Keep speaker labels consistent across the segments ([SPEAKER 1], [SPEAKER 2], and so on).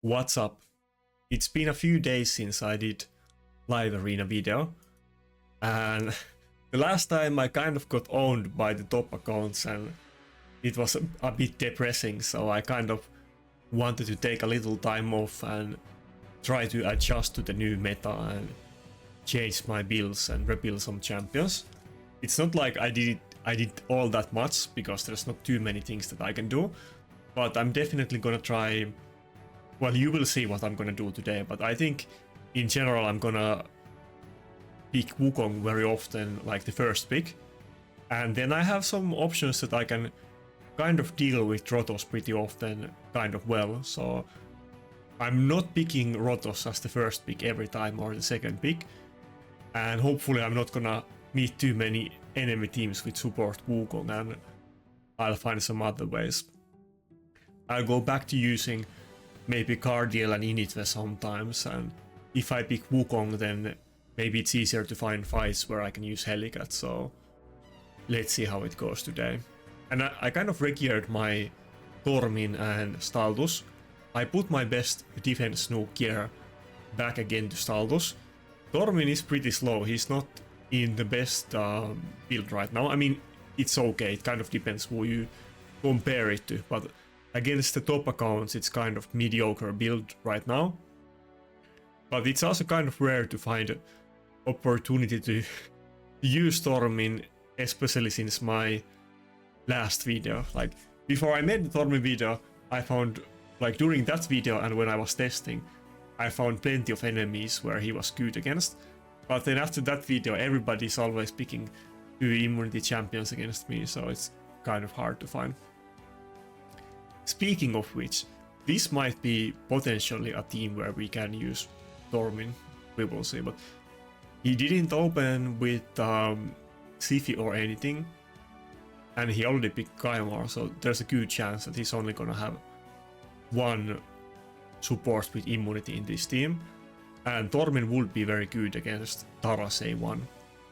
[SPEAKER 1] What's up? It's been a few days since I did live arena video, and the last time I kind of got owned by the top accounts and it was a bit depressing, so I kind of wanted to take a little time off and try to adjust to the new meta and change my builds and rebuild some champions. It's not like I did all that much because there's not too many things that I can do, but I'm definitely gonna try. Well, you will see what I'm gonna do today, but I think in general I'm gonna pick Wukong very often, like the first pick, and then I have some options that I can kind of deal with Rotos pretty often kind of well, so I'm not picking Rotos as the first pick every time or the second pick, and hopefully I'm not gonna meet too many enemy teams with support Wukong, and I'll find some other ways. I'll go back to using maybe Cardiel and Initve sometimes, and if I pick Wukong then maybe it's easier to find fights where I can use Helicath, so let's see how it goes today. And I kind of re-geared my Tormin and Staldus. I put my best defense Nuke gear back again to Staldus. Tormin is pretty slow, he's not in the best build right now. I mean, it's okay, it kind of depends who you compare it to, but against the top accounts it's kind of mediocre build right now. But it's also kind of rare to find an opportunity to use Tormin, especially since my last video. Like, before I made the Tormin video, I found, like during that video and when I was testing, I found plenty of enemies where he was good against. But then after that video, everybody's always picking 2 immunity champions against me, so it's kind of hard to find. Speaking of which, this might be potentially a team where we can use Tormin, we will see, but he didn't open with Serhii or anything, and he already picked Kaimar, so there's a good chance that he's only gonna have one support with immunity in this team, and Tormin would be very good against Taras A1.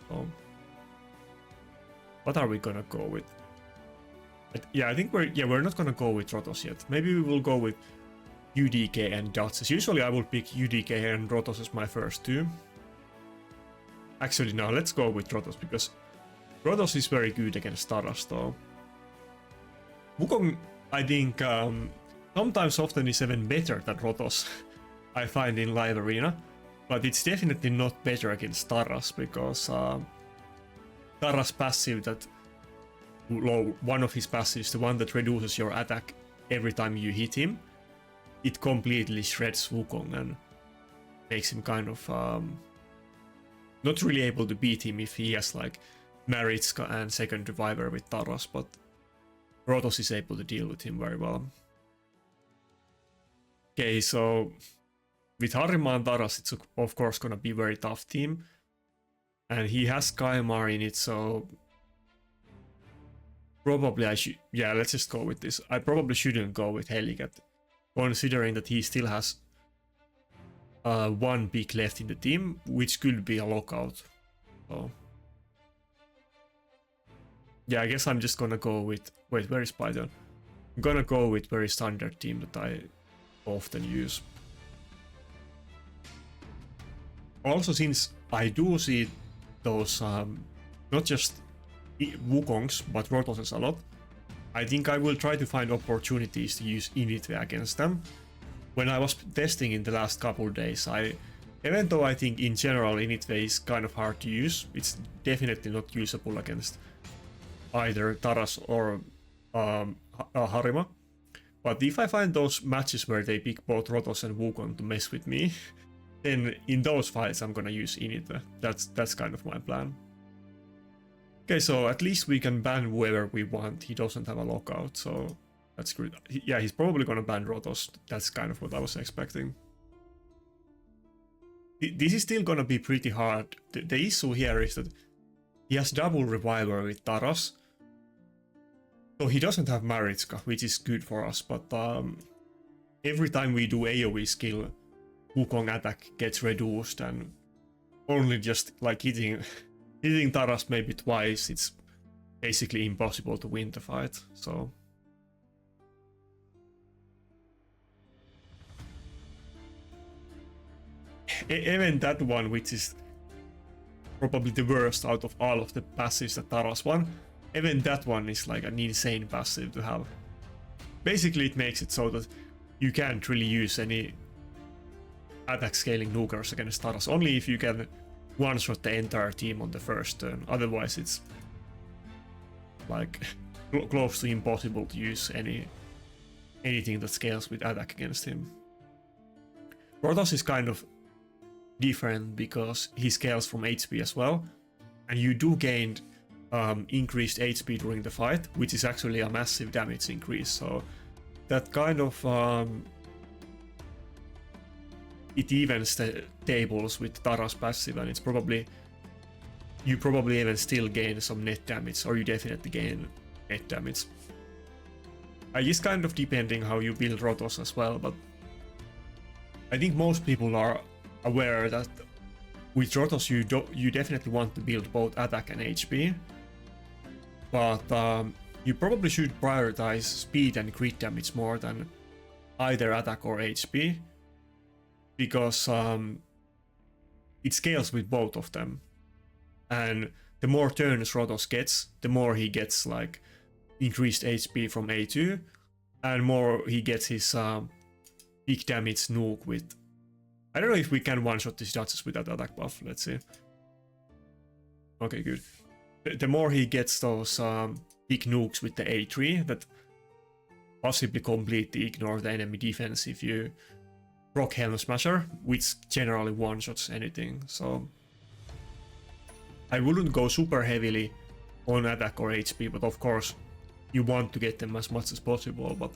[SPEAKER 1] So what are we gonna go with? Yeah, I think we're not gonna go with Rotos yet. Maybe we will go with UDK and Duchess. Usually I would pick UDK and Rotos as my first two. Actually, no, let's go with Rotos because Rotos is very good against Taras though. Wukong, I think, sometimes often is even better than Rotos, I find in live arena, but it's definitely not better against Taras because Taras passive, that one of his passives, the one that reduces your attack every time you hit him, it completely shreds Wukong and makes him kind of not really able to beat him if he has like Maritska and second reviver with Taras, but Rotos is able to deal with him very well. Okay, so with Harima and Taras, it's of course gonna be a very tough team, and he has Kaimar in it, so probably I should, yeah, let's just go with this. I probably shouldn't go with Helicath, considering that he still has one pick left in the team, which could be a lockout. So yeah, I guess I'm just gonna go with, wait, where is Python? I'm gonna go with very standard team that I often use. Also, since I do see those not just Wukongs but Rotoses a lot, I think I will try to find opportunities to use Initve against them. When I was testing in the last couple days, even though I think in general Initve is kind of hard to use, it's definitely not usable against either Taras or Harima. But if I find those matches where they pick both Rotos and Wukong to mess with me, then in those fights I'm gonna use Initve. That's kind of my plan. Okay, so at least we can ban whoever we want. He doesn't have a lockout, so that's good. Yeah, he's probably gonna ban Rotos. That's kind of what I was expecting. This is still gonna be pretty hard. The issue here is that he has double reviver with Taras, so he doesn't have Maritska, which is good for us, but every time we do AoE skill, Wukong attack gets reduced, and only just like hitting Taras maybe twice, it's basically impossible to win the fight. So even that one, which is probably the worst out of all of the passives that Taras won, even that one is like an insane passive to have. Basically, it makes it so that you can't really use any attack scaling nukers against Taras, only if you can one-shot the entire team on the first turn. Otherwise, it's like close to impossible to use anything that scales with attack against him. Rotos is kind of different because he scales from HP as well, and you do gain increased HP during the fight, which is actually a massive damage increase. So that kind of it evens the tables with Taras passive, and it's you probably even still gain some net damage, or you definitely gain net damage. It's kind of depending how you build Rotos as well, but I think most people are aware that with Rotos you definitely want to build both attack and HP, but you probably should prioritize speed and crit damage more than either attack or HP, because it scales with both of them, and the more turns Rotos gets, the more he gets like increased HP from A2, and more he gets his big damage nuke with. I don't know if we can one-shot these Duchess with that attack buff. Let's see. Okay, good. The more he gets those big nukes with the A3 that possibly completely ignore the enemy defense if you proc Helm Smasher, which generally one-shots anything. So I wouldn't go super heavily on attack or HP, but of course you want to get them as much as possible. But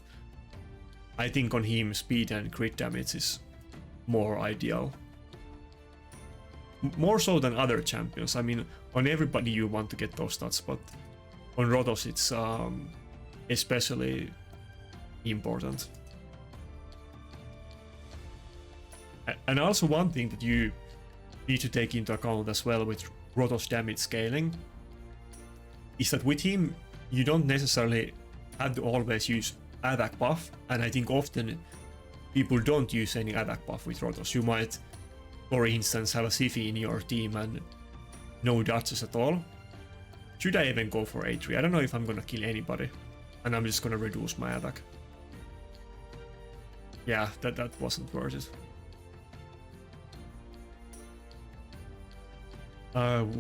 [SPEAKER 1] I think on him speed and crit damage is more ideal. More so than other champions. I mean, on everybody you want to get those stats, but on Rotos it's especially important. And also one thing that you need to take into account as well with Rotos damage scaling is that with him you don't necessarily have to always use attack buff, and I think often people don't use any attack buff with Rotos. You might, for instance, have a Serhii in your team and no dodges at all. Should I even go for A3? I don't know if I'm gonna kill anybody, and I'm just gonna reduce my attack. Yeah, that wasn't worth it.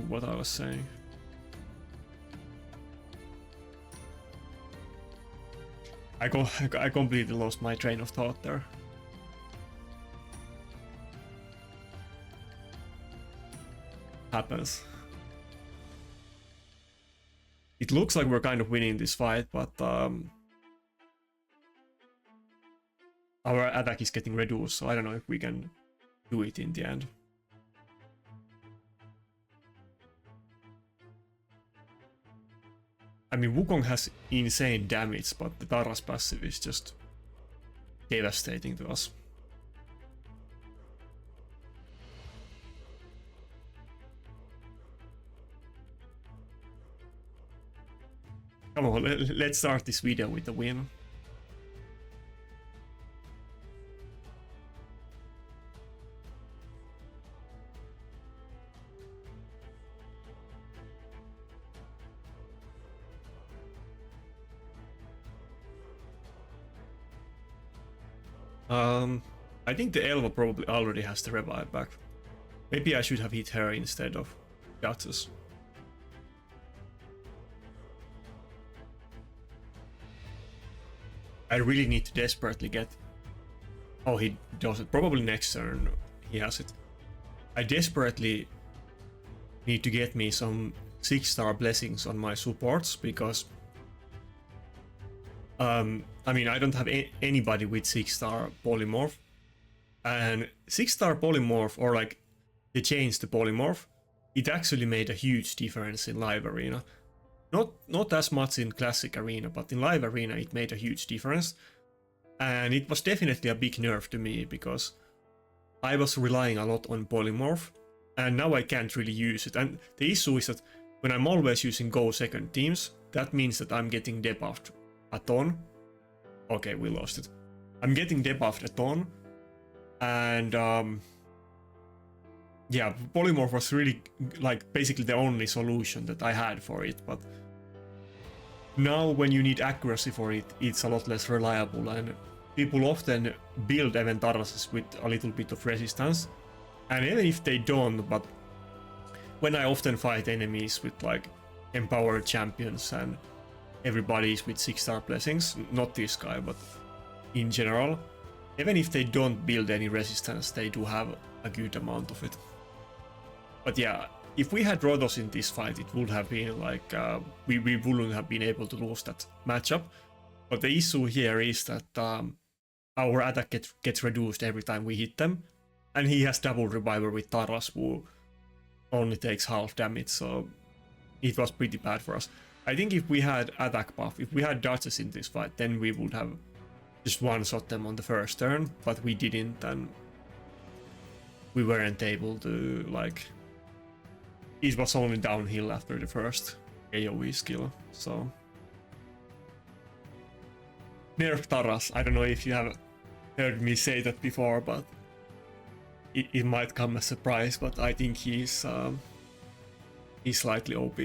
[SPEAKER 1] What I was saying. I completely lost my train of thought there. Happens. It looks like we're kind of winning this fight, but our attack is getting reduced, so I don't know if we can do it in the end. I mean, Wukong has insane damage, but the Taras passive is just devastating to us. Come on, let's start this video with a win. I think the Elva probably already has the revive back. Maybe I should have hit her instead of Duchess. I really need to desperately get... Oh, he does it. Probably next turn he has it. I desperately need to get me some 6-star blessings on my supports, because I mean, I don't have anybody with 6-star polymorph, and 6-star polymorph, or like the change to polymorph, it actually made a huge difference in live arena. Not as much in classic arena, but in live arena it made a huge difference, and it was definitely a big nerf to me because I was relying a lot on polymorph, and now I can't really use it. And the issue is that when I'm always using go second teams, that means that I'm getting debuffed a ton. Okay, we lost it. I'm getting debuffed a ton, and yeah, polymorph was really like basically the only solution that I had for it, but now when you need accuracy for it, it's a lot less reliable, and people often build event Tarases with a little bit of resistance, and even if they don't, but when I often fight enemies with like empowered champions and everybody's with 6-star blessings, not this guy, but in general, even if they don't build any resistance, they do have a good amount of it. But yeah, if we had Rotos in this fight, it would have been like, we wouldn't have been able to lose that matchup. But the issue here is that our attack gets reduced every time we hit them, and he has double reviver with Taras, who only takes half damage, so it was pretty bad for us. I think if we had attack buff, if we had dodges in this fight, then we would have just one-shot them on the first turn, but we didn't, and we weren't able to, like, it was only downhill after the first AoE skill, so. Nerf Taras, I don't know if you have heard me say that before, but it might come as a surprise, but I think he's slightly OP.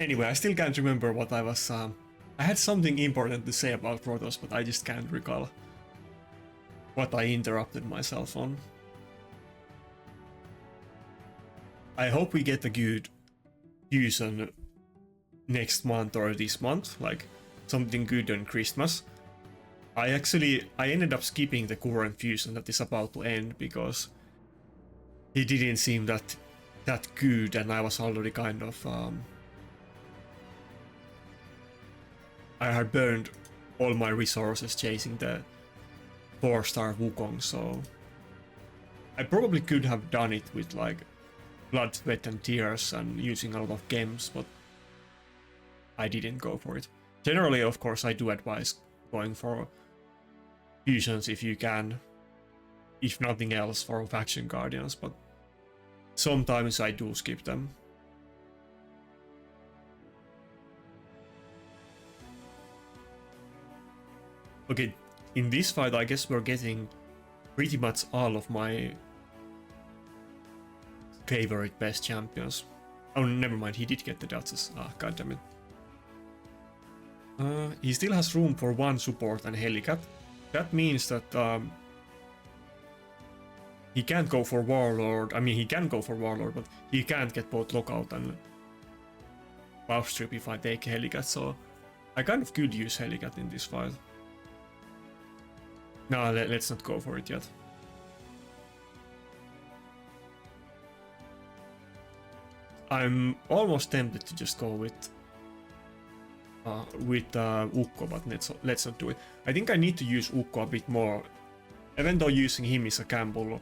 [SPEAKER 1] Anyway, I still can't remember what I was, I had something important to say about Rotos, but I just can't recall what I interrupted myself on. I hope we get a good fusion next month or this month, like something good on Christmas. I ended up skipping the current fusion that is about to end because it didn't seem that good, and I was already kind of I had burned all my resources chasing the 4-star Wukong, so I probably could have done it with like blood, sweat and tears and using a lot of gems, but I didn't go for it. Generally, of course, I do advise going for fusions if you can, if nothing else for faction guardians, but sometimes I do skip them. Okay, in this fight I guess we're getting pretty much all of my favorite best champions. Oh, never mind, he did get the Duchess. Ah, goddammit. He still has room for one support and Helicath. That means that he can't go for Warlord. I mean, he can go for Warlord, but he can't get both Lockout and Buff Strip if I take Helicath, so I kind of could use Helicath in this fight. No, let's not go for it yet. I'm almost tempted to just go with Ukko, but let's not do it. I think I need to use Ukko a bit more, even though using him is a gamble,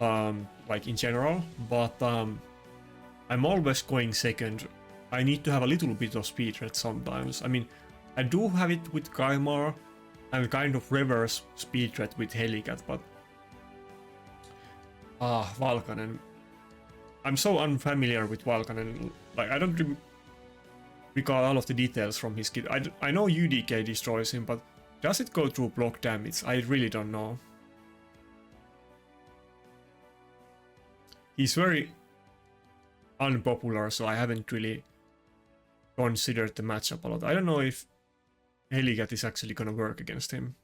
[SPEAKER 1] like in general, but I'm always going second. I need to have a little bit of speed threat sometimes. I mean, I do have it with Kaimar, and kind of reverse speed threat with Helicath, but Valkanen. I'm so unfamiliar with Valkanen, like I don't recall all of the details from his kit. I know UDK destroys him, but does it go through block damage? I really don't know. He's very unpopular, so I haven't really considered the matchup a lot. I don't know if Helicath is actually gonna work against him.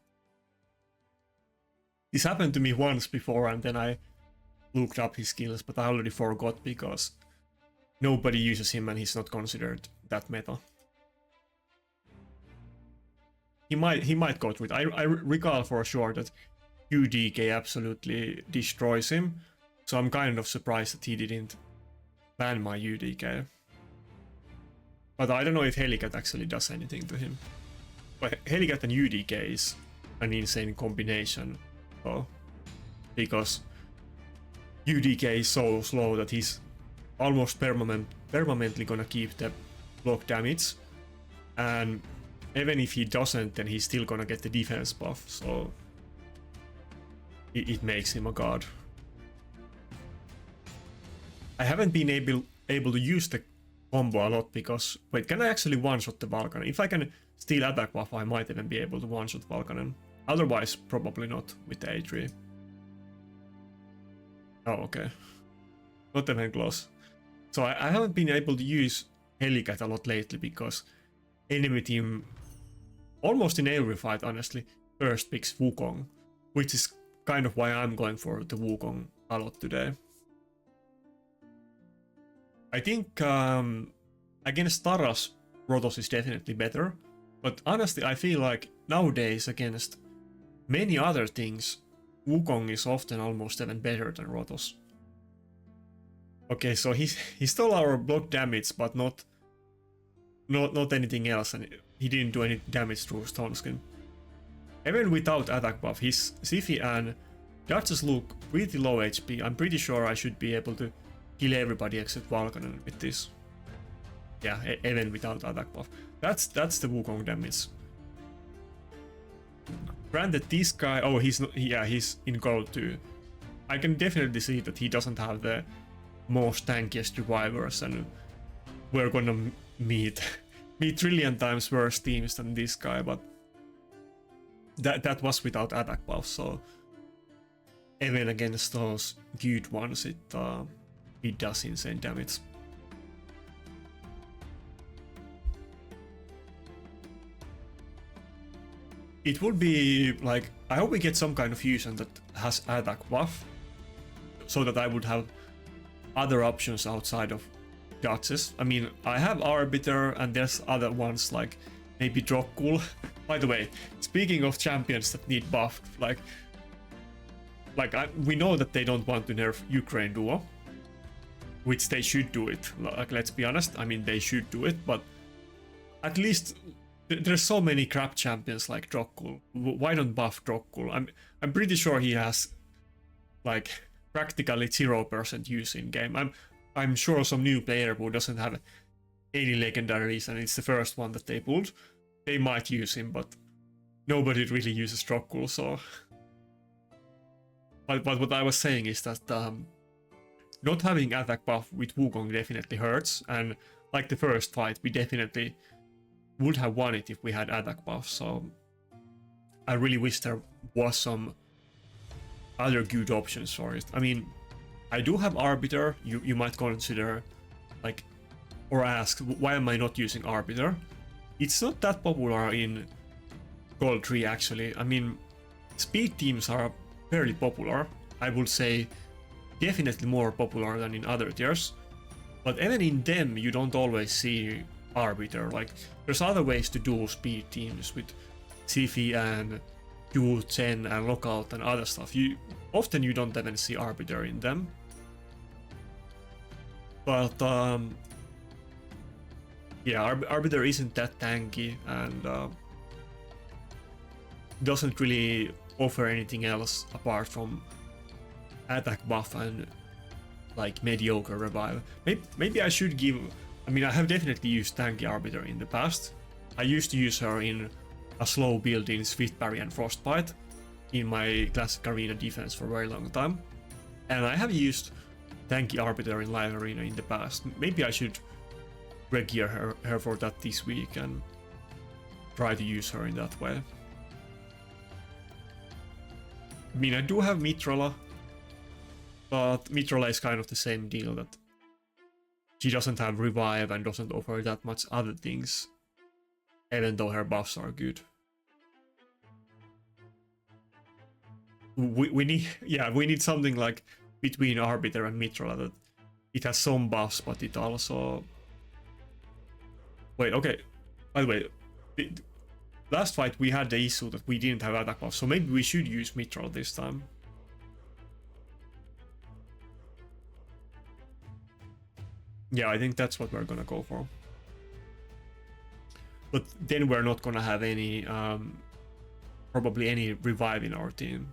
[SPEAKER 1] This happened to me once before, and then I looked up his skills, but I already forgot because nobody uses him and he's not considered that meta. He might go through it. I recall for sure that UDK absolutely destroys him, so I'm kind of surprised that he didn't ban my UDK. But I don't know if Helicath actually does anything to him. But Helicath and UDK is an insane combination, though, because UDK is so slow that he's almost permanently gonna keep the block damage, and even if he doesn't, then he's still gonna get the defense buff, so it makes him a god. I haven't been able to use the combo a lot because, wait, can I actually one-shot the Valkanen? If I can steal attack buff, I might even be able to one-shot Valkanen. Otherwise, probably not with the A3. Oh, okay. Not even close. So I haven't been able to use Helicath a lot lately because enemy team, almost in every fight, honestly, first picks Wukong, which is kind of why I'm going for the Wukong a lot today. I think against Taras, Rotos is definitely better, but honestly, I feel like nowadays against many other things, Wukong is often almost even better than Rotos. Okay, so he stole our block damage, but not anything else, and he didn't do any damage through Stone Skin. Even without attack buff, his Serhii and Duchess look pretty low HP. I'm pretty sure I should be able to kill everybody except Valkonen with this. Yeah, even without attack buff. That's the Wukong damage. Granted, this guy, oh, he's in gold too. I can definitely see that he doesn't have the most tankiest revivers, and we're gonna meet trillion times worse teams than this guy, but that was without attack buff, so even against those good ones, it does insane damage. It would be like, I hope we get some kind of fusion that has attack buff, so that I would have other options outside of Duchess. I mean, I have Arbiter, and there's other ones like maybe Drogkul. By the way, speaking of champions that need buffed, we know that they don't want to nerf Ukraine duo, which they should do it. Like, let's be honest. I mean, they should do it, but at least there's so many crap champions like Drogkul. Why don't buff Drogkul? I'm pretty sure he has like practically 0% use in game. I'm sure some new player who doesn't have any legendaries and it's the first one that they pulled, they might use him, but nobody really uses Drogkul, so. But what I was saying is that not having attack buff with Wukong definitely hurts, and like the first fight, we definitely would have won it if we had attack buff, so I really wish there was some other good options for it. I mean, I do have Arbiter. You might consider, like, or ask, why am I not using Arbiter? It's not that popular in Gold 3 actually. I mean, speed teams are fairly popular. I would say definitely more popular than in other tiers. But even in them, you don't always see Arbiter. Like, there's other ways to do speed teams with Serhii and Q10 and Lockout and other stuff. Often you don't even see Arbiter in them. But yeah, Arbiter isn't that tanky and doesn't really offer anything else apart from attack buff and like mediocre revive. Maybe I should give. I mean, I have definitely used tanky Arbiter in the past. I used to use her in a slow build in Swift Parry and Frostbite in my classic arena defense for a very long time. And I have used tanky Arbiter in live arena in the past. Maybe I should re-gear her for that this week and try to use her in that way. I mean, I do have Mitrala, but Mitrala is kind of the same deal, that she doesn't have revive and doesn't offer that much other things, even though her buffs are good. We need something like between Arbiter and Mitrala, that it has some buffs, but it also. Wait, okay. By the way, last fight we had the issue that we didn't have attack buff, so maybe we should use Mitrala this time. Yeah, I think that's what we're gonna go for. But then we're not gonna have any, probably any revive in our team.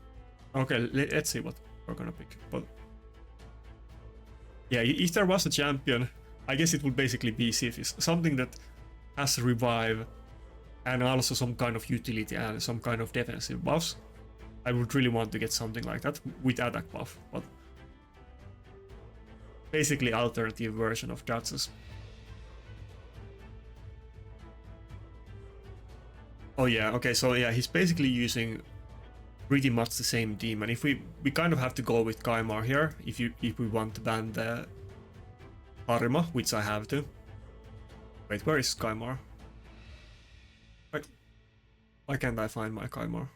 [SPEAKER 1] Okay, let's see what we're gonna pick. But yeah, if there was a champion, I guess it would basically be Serhii. Something that has a revive and also some kind of utility and some kind of defensive buffs. I would really want to get something like that with attack buff, but basically alternative version of Duchess. Oh yeah, okay, so yeah, he's basically using pretty much the same team, and if we kind of have to go with Kaimar here if we want to ban the Harima, which I have to. Wait, where is Kaimar? Why can't I find my Kaimar?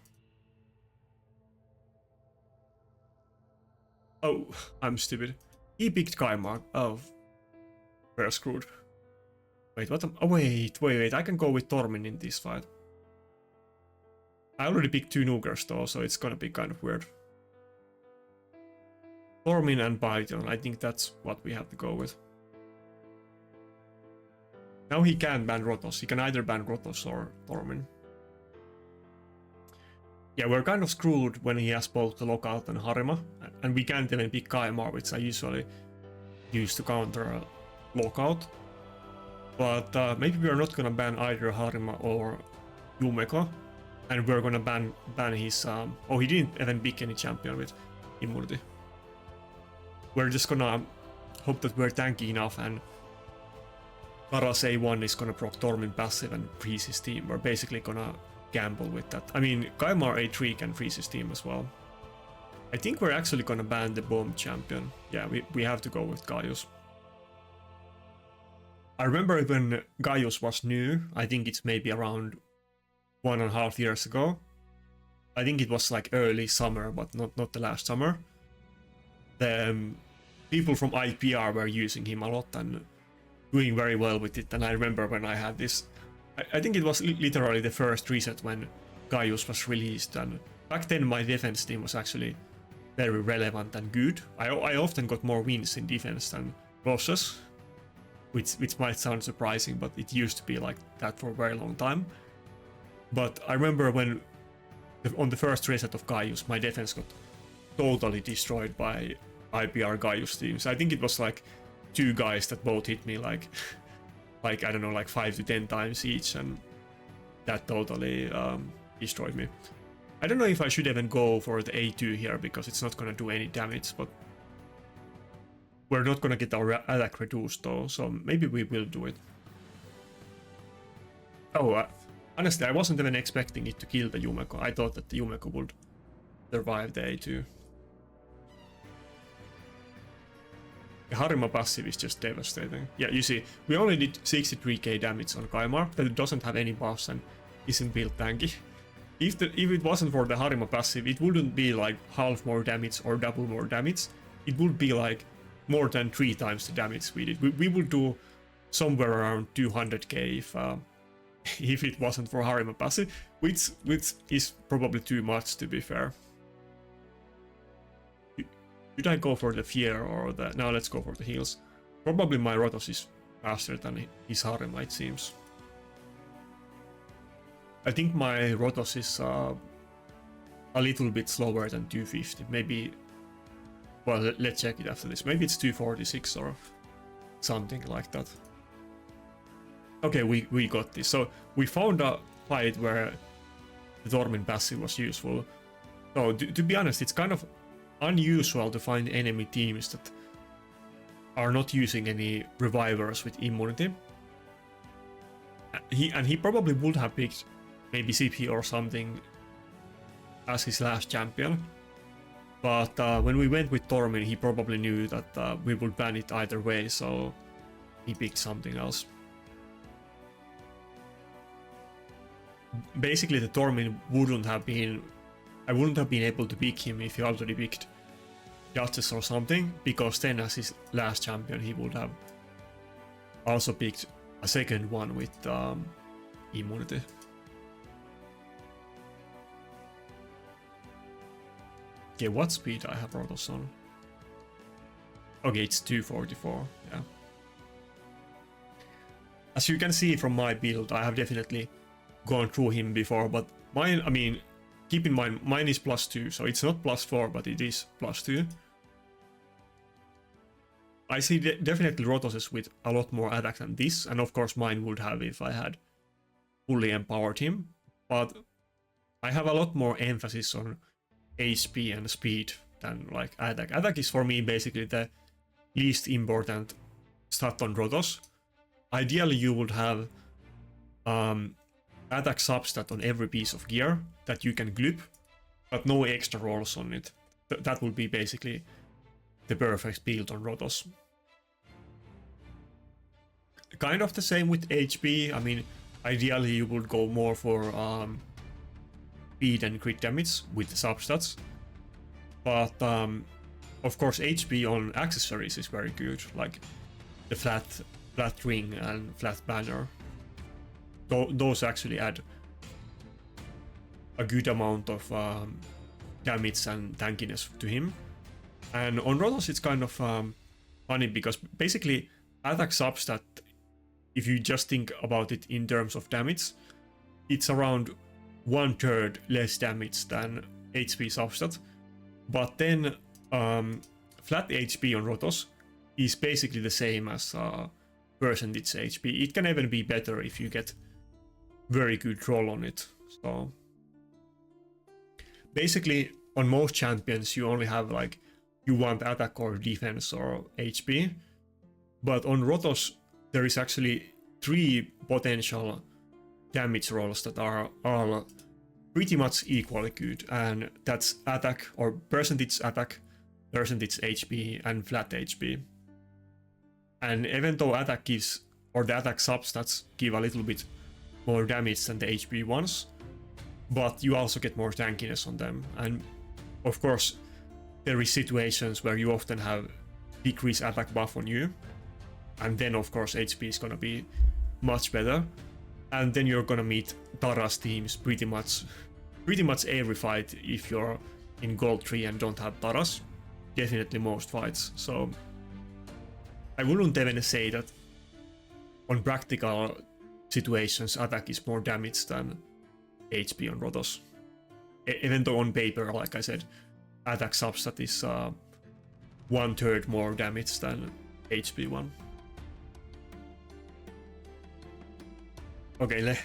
[SPEAKER 1] Oh, I'm stupid. He picked Kaimar. Oh, we're screwed. Wait, what? Oh, wait. I can go with Tormin in this fight. I already picked 2 Nukers though, so it's gonna be kind of weird. Tormin and Python, I think that's what we have to go with. Now he can ban Rotos. He can either ban Rotos or Tormin. Yeah, we're kind of screwed when he has both the Lockout and Harima, and we can't even pick Kaimar, which I usually use to counter a Lockout. But maybe we're not gonna ban either Harima or Yumeko, and we're gonna ban his... oh, he didn't even pick any champion with immunity. We're just gonna hope that we're tanky enough and Karas A1 is gonna proc Tormin passive and freeze his team. We're basically gonna gamble with that. I mean, Kaimar A3 can freeze his team as well. I think we're actually gonna ban the bomb champion. Yeah, we have to go with Gaius. I remember when Gaius was new, I think it's maybe around 1.5 years ago. I think it was like early summer, but not the last summer. The people from IPR were using him a lot and doing very well with it. And I remember when I had this, I think it was literally the first reset when Gaius was released, and back then my defense team was actually very relevant and good. I often got more wins in defense than losses, which might sound surprising, but it used to be like that for a very long time. But I remember when on the first reset of Gaius, my defense got totally destroyed by IPR Gaius teams. I think it was like 2 guys that both hit me like I don't know, like 5 to 10 times each, and that totally destroyed me. I don't know if I should even go for the A2 here because it's not gonna do any damage, but we're not gonna get our attack reduced though, so maybe we will do it. Oh, honestly, I wasn't even expecting it to kill the Yumeko. I thought that the Yumeko would survive the A2. The Harima passive is just devastating. Yeah, you see, we only did 63k damage on Kaimar, that it doesn't have any buffs and isn't built tanky. If it wasn't for the Harima passive, it wouldn't be like half more damage or double more damage. It would be like more than 3 times the damage we did. We would do somewhere around 200k if it wasn't for Harima passive, which is probably too much, to be fair. Should I go for the fear or the... No, let's go for the heals. Probably my Rotos is faster than his Harima, it seems. I think my Rotos is a little bit slower than 250. Maybe... Well, let's check it after this. Maybe it's 246 or something like that. Okay, we got this. So we found a fight where the Tormin passive was useful. So to be honest, it's kind of unusual to find enemy teams that are not using any revivers with immunity. He probably would have picked maybe CP or something as his last champion. But when we went with Tormin, he probably knew that we would ban it either way, so he picked something else. Basically, the Tormin wouldn't have been... I wouldn't have been able to pick him if he already picked Justice or something, because then as his last champion he would have also picked a second one with immunity. Okay, what speed I have Rotos on? Okay, it's 244, yeah. As you can see from my build, I have definitely gone through him before, but mine, I mean, keep in mind, mine is +2, so it's not +4, but it is +2. I see definitely Rotoses with a lot more attack than this, and of course mine would have if I had fully empowered him, but I have a lot more emphasis on HP and speed than like attack. Attack is for me basically the least important stat on Rotos. Ideally you would have attack substat on every piece of gear that you can glip, but no extra rolls on it. That would be basically the perfect build on Rotos. Kind of the same with HP. I mean, ideally you would go more for speed and crit damage with the substats, but of course HP on accessories is very good, like the flat ring and flat banner. Those actually add a good amount of damage and tankiness to him. And on Rotos it's kind of funny because basically attack substat, if you just think about it in terms of damage, it's around 1/3 less damage than HP substat. But then flat HP on Rotos is basically the same as percentage HP. It can even be better if you get very good roll on it. So basically on most champions you only have like you want attack or defense or HP, but on Rotos there is actually 3 potential damage rolls that are all pretty much equally good, and that's attack or percentage attack, percentage HP, and flat HP. And even though attack gives, or the attack substats give a little bit more damage than the HP ones, but you also get more tankiness on them. And of course there is situations where you often have decreased attack buff on you, and then of course HP is gonna be much better, and then you're gonna meet Tara's teams pretty much every fight if you're in Gold 3 and don't have Taras. Definitely most fights. So I wouldn't even say that on practical situations attack is more damage than HP on Rotos. Even though on paper, like I said, attack substat is 1/3 more damage than HP one. Okay,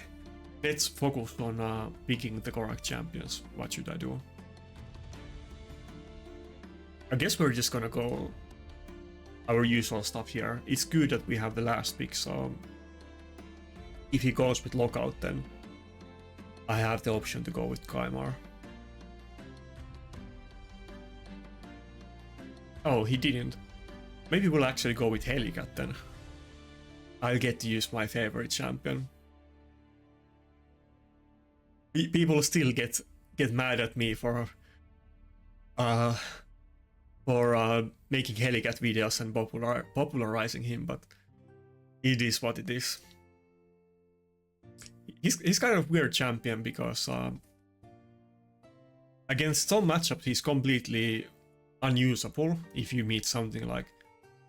[SPEAKER 1] let's focus on picking the correct champions. What should I do? I guess we're just gonna go our usual stuff here. It's good that we have the last pick, so if he goes with Lockout, then I have the option to go with Kaimar. Oh, he didn't. Maybe we'll actually go with Helicath then. I'll get to use my favorite champion. People still get mad at me for making Helicath videos and popularizing him, but it is what it is. He's kind of weird champion because against some matchups he's completely unusable. If you meet something like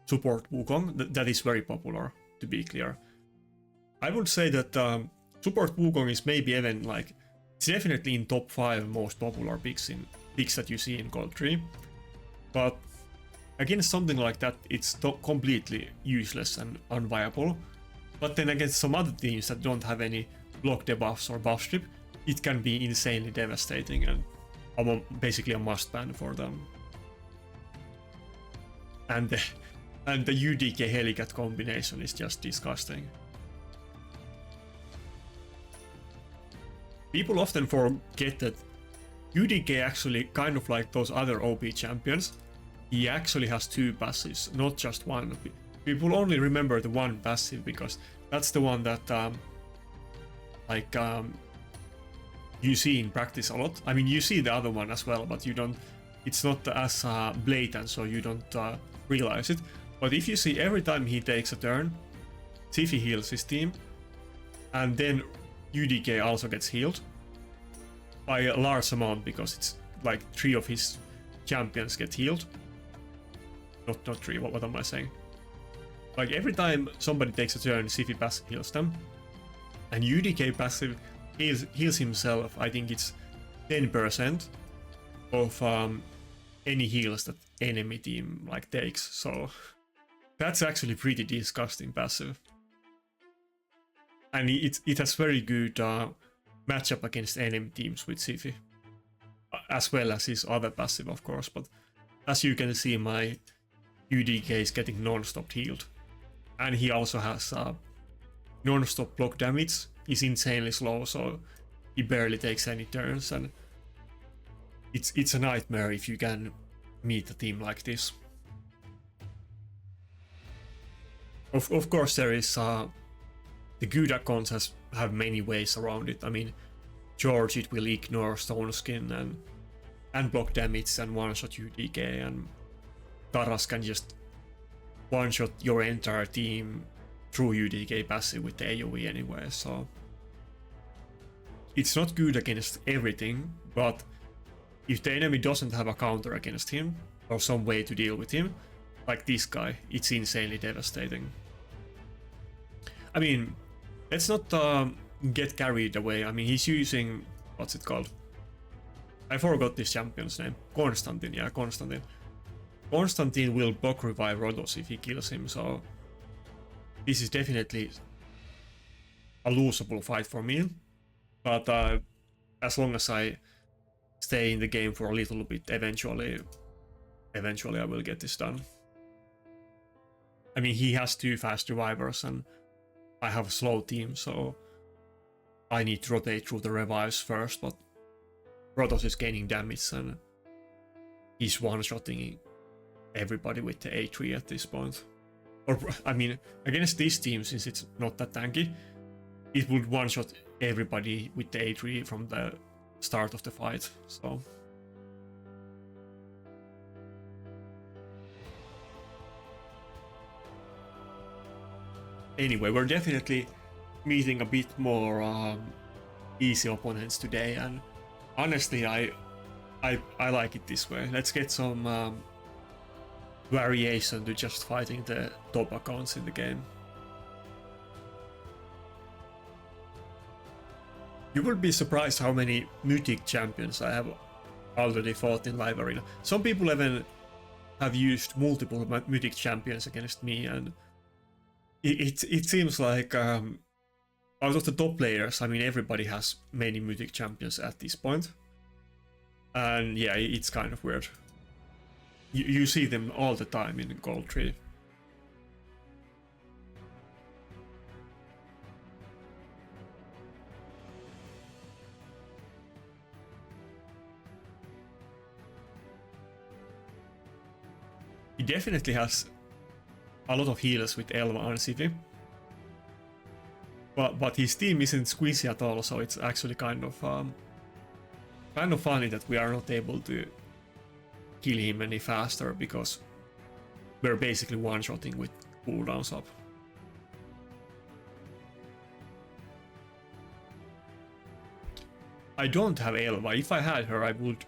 [SPEAKER 1] support Wukong, that is very popular, to be clear. I would say that support Wukong is maybe even like, it's definitely in top 5 most popular picks that you see in Gold 3. But against something like that, it's completely useless and unviable. But then against some other teams that don't have any block debuffs or buff strip, it can be insanely devastating and basically a must ban for them. And the UDK Helicath combination is just disgusting. People often forget that UDK actually, kind of like those other OP champions, he actually has 2 passives, not just one. People only remember the one passive because that's the one that you see in practice a lot. I mean, you see the other one as well, but you don't. It's not as blatant, so you don't realize it. But if you see every time he takes a turn, Serhii heals his team, and then UDK also gets healed by a large amount because it's like 3 of his champions get healed. Not 3, what am I saying? Like every time somebody takes a turn, Serhii passive heals them, and UDK passive heals himself. I think it's 10% of any heals that enemy team like takes. So that's actually pretty disgusting passive. And it has very good matchup against enemy teams with Serhii, as well as his other passive, of course. But as you can see, my UDK is getting non-stop healed, and he also has non-stop block damage. He's insanely slow, so he barely takes any turns, and it's a nightmare if you can meet a team like this. Of course, there is the good accounts have many ways around it. I mean, George, it will ignore Stone Skin and block damage and one-shot UDK, and Taras can just one-shot your entire team through UDK passive with the AoE anyway, so it's not good against everything, but if the enemy doesn't have a counter against him or some way to deal with him, like this guy, it's insanely devastating. I mean, let's not get carried away. I mean, he's using, what's it called? I forgot this champion's name. Constantine, yeah, Constantine. Constantine will block revive Rotos if he kills him, so this is definitely a losable fight for me. But as long as I stay in the game for a little bit, eventually I will get this done. I mean, he has 2 fast revivers and I have a slow team, so I need to rotate through the revives first, but Rotos is gaining damage and he's one-shotting everybody with the A3 at this point. Or, I mean, against this team, since it's not that tanky, it would one-shot everybody with the A3 from the start of the fight, so... Anyway, we're definitely meeting a bit more easy opponents today, and honestly, I like it this way. Let's get some variation to just fighting the top accounts in the game. You will be surprised how many Mythic champions I have already fought in live arena. Some people even have used multiple Mythic champions against me, and it seems like out of the top players, I mean, everybody has many Mythic champions at this point. And yeah, it's kind of weird. You see them all the time in Gold 3. He definitely has a lot of healers with Elva and Sivy. But his team isn't squeezy at all, so it's actually kind of funny that we are not able to kill him any faster, because we're basically one-shotting with cooldowns up. I don't have Elva. If I had her, I would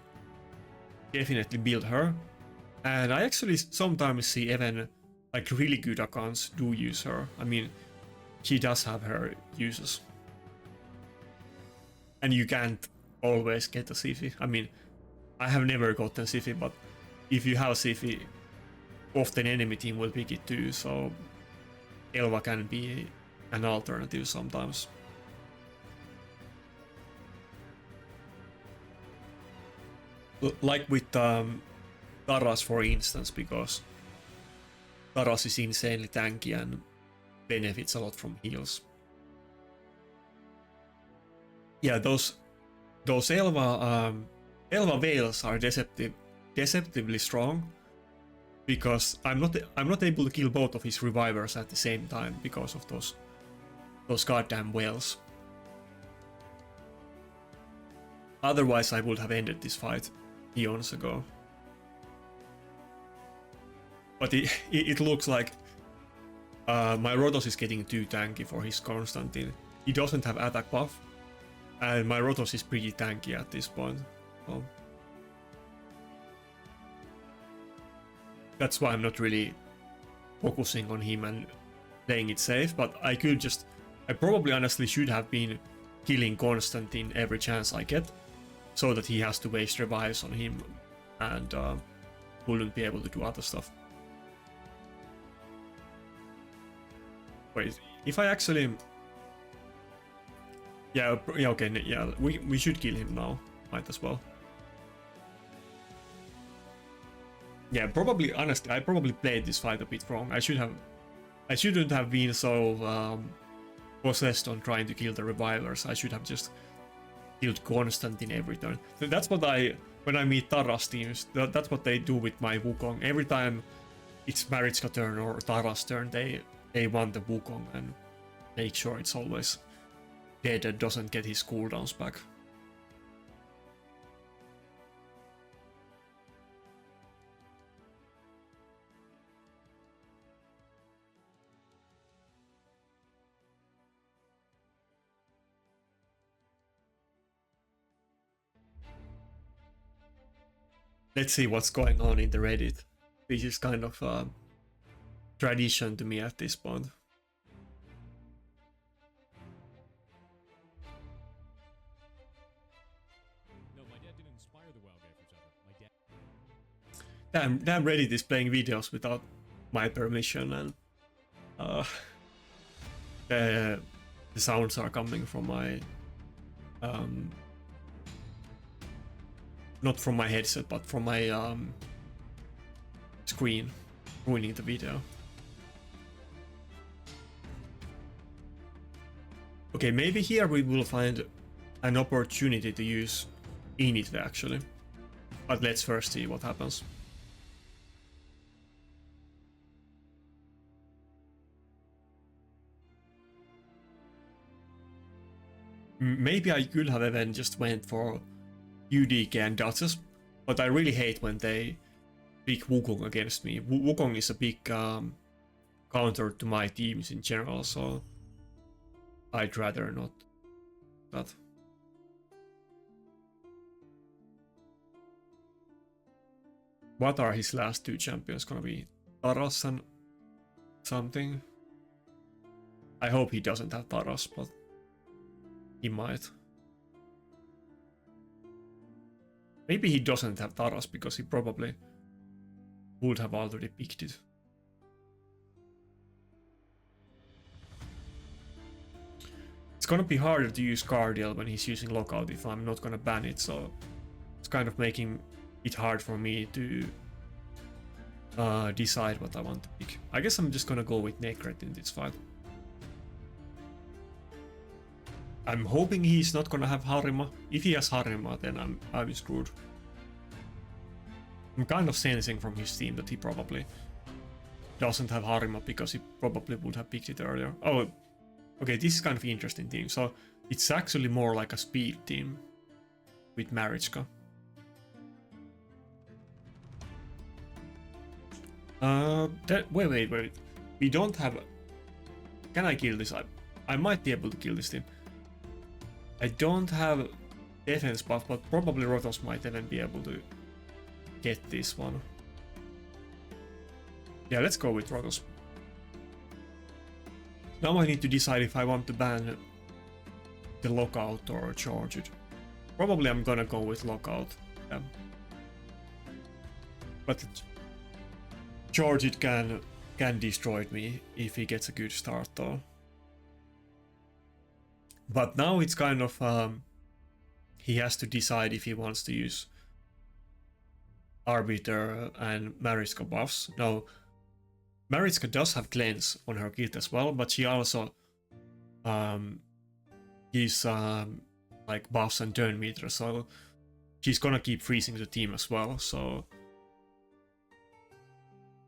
[SPEAKER 1] definitely build her. And I actually sometimes see even like really good accounts do use her. I mean, she does have her uses. And you can't always get a Sivy. I mean, I have never gotten Sivy, but if you have Sivy, often enemy team will pick it too, so Elva can be an alternative sometimes. Like with Taras, for instance, because Taras is insanely tanky and benefits a lot from heals. Yeah, those Elva Veils are deceptively strong, because I'm not able to kill both of his revivers at the same time because of those goddamn whales. Otherwise, I would have ended this fight eons ago. But it looks like my Rotos is getting too tanky for his Constantine. He doesn't have attack buff, and my Rotos is pretty tanky at this point. So that's why I'm not really focusing on him and playing it safe, but I probably honestly should have been killing Constantine every chance I get, so that he has to waste revives on him and wouldn't be able to do other stuff. Wait, if I actually... Yeah, okay, yeah, we should kill him now. Might as well. Yeah, probably, honestly, I probably played this fight a bit wrong. I shouldn't have been so possessed on trying to kill the revivers. I should have just killed Constantine every turn. So that's what I when I meet Tara's teams, that's what they do with my Wukong. Every time it's Marichka turn or Tara's turn, they want the Wukong and make sure it's always dead and doesn't get his cooldowns back. Let's see what's going on in the Reddit. This is kind of a tradition to me at this point.
[SPEAKER 2] No, my dad didn't inspire the WoW guy for something. My dad.
[SPEAKER 1] Damn Reddit is playing videos without my permission, and the sounds are coming from my not from my headset, but from my screen, ruining the video. Okay, maybe here we will find an opportunity to use init actually, but let's first see what happens. Maybe I could have even just went for UDK and Duchess, but I really hate when they pick Wukong against me. Wukong is a big counter to my teams in general, so I'd rather not that. What are his last two champions gonna be? Taras and something? I hope he doesn't have Taras, but he might. Maybe he doesn't have Taras because he probably would have already picked it. It's gonna be harder to use Cardiel when he's using Lockout if I'm not gonna ban it, so it's kind of making it hard for me to decide what I want to pick. I guess I'm just gonna go with Nakarada in this fight. I'm hoping he's not gonna have Harima. If he has Harima, then I'm screwed. I'm kind of sensing from his team that he probably doesn't have Harima because he probably would have picked it earlier. Oh, okay, this is kind of an interesting team. So it's actually more like a speed team with Marichka. Wait. We don't have... Can I kill this? I might be able to kill this team. I don't have defense buff, but probably Rotos might even be able to get this one. Yeah, let's go with Rotos. Now I need to decide if I want to ban the Lockout or charge it. Probably I'm gonna go with Lockout. Yeah. But charge it can destroy me if he gets a good start though. But now it's kind of he has to decide if he wants to use Arbiter and Marichka buffs. Now Marichka does have cleanse on her kit as well, but she also gives like buffs and turn meter, so she's gonna keep freezing the team as well. So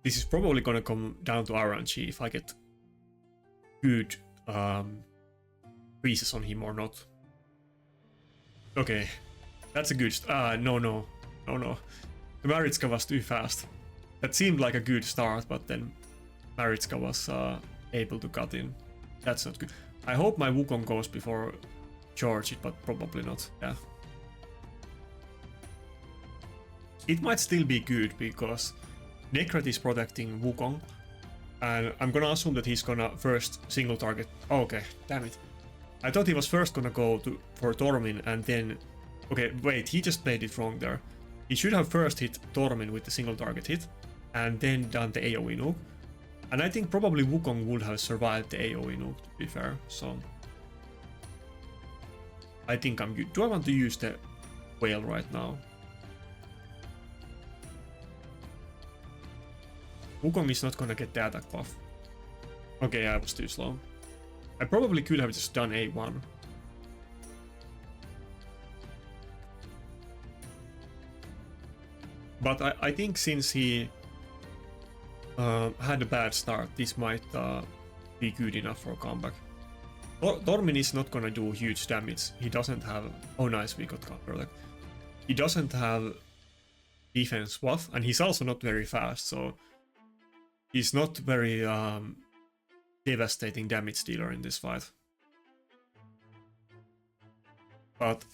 [SPEAKER 1] this is probably gonna come down to RNG if I get good freezes on him or not. Okay, that's a good no. The Marichka was too fast. That seemed like a good start, but then Marichka was able to cut in. That's not good. I hope my Wukong goes before charge it, but probably not. Yeah. It might still be good because Nakarada is protecting Wukong, and I'm gonna assume that he's gonna first single target. Oh, okay, damn it. I thought he was first gonna go for Tormin and then... Okay, wait, he just played it wrong there. He should have first hit Tormin with the single target hit and then done the AoE nuke. And I think probably Wukong would have survived the AoE nuke, to be fair, so... I think I'm good. Do I want to use the whale right now? Wukong is not gonna get the attack buff. Okay, I was too slow. I probably could have just done A1. But I think since he had a bad start, this might be good enough for a comeback. Tormin is not gonna do huge damage. He doesn't have... Oh nice, we got counter attack. He doesn't have defense buff, and he's also not very fast, so he's not very devastating damage dealer in this fight. But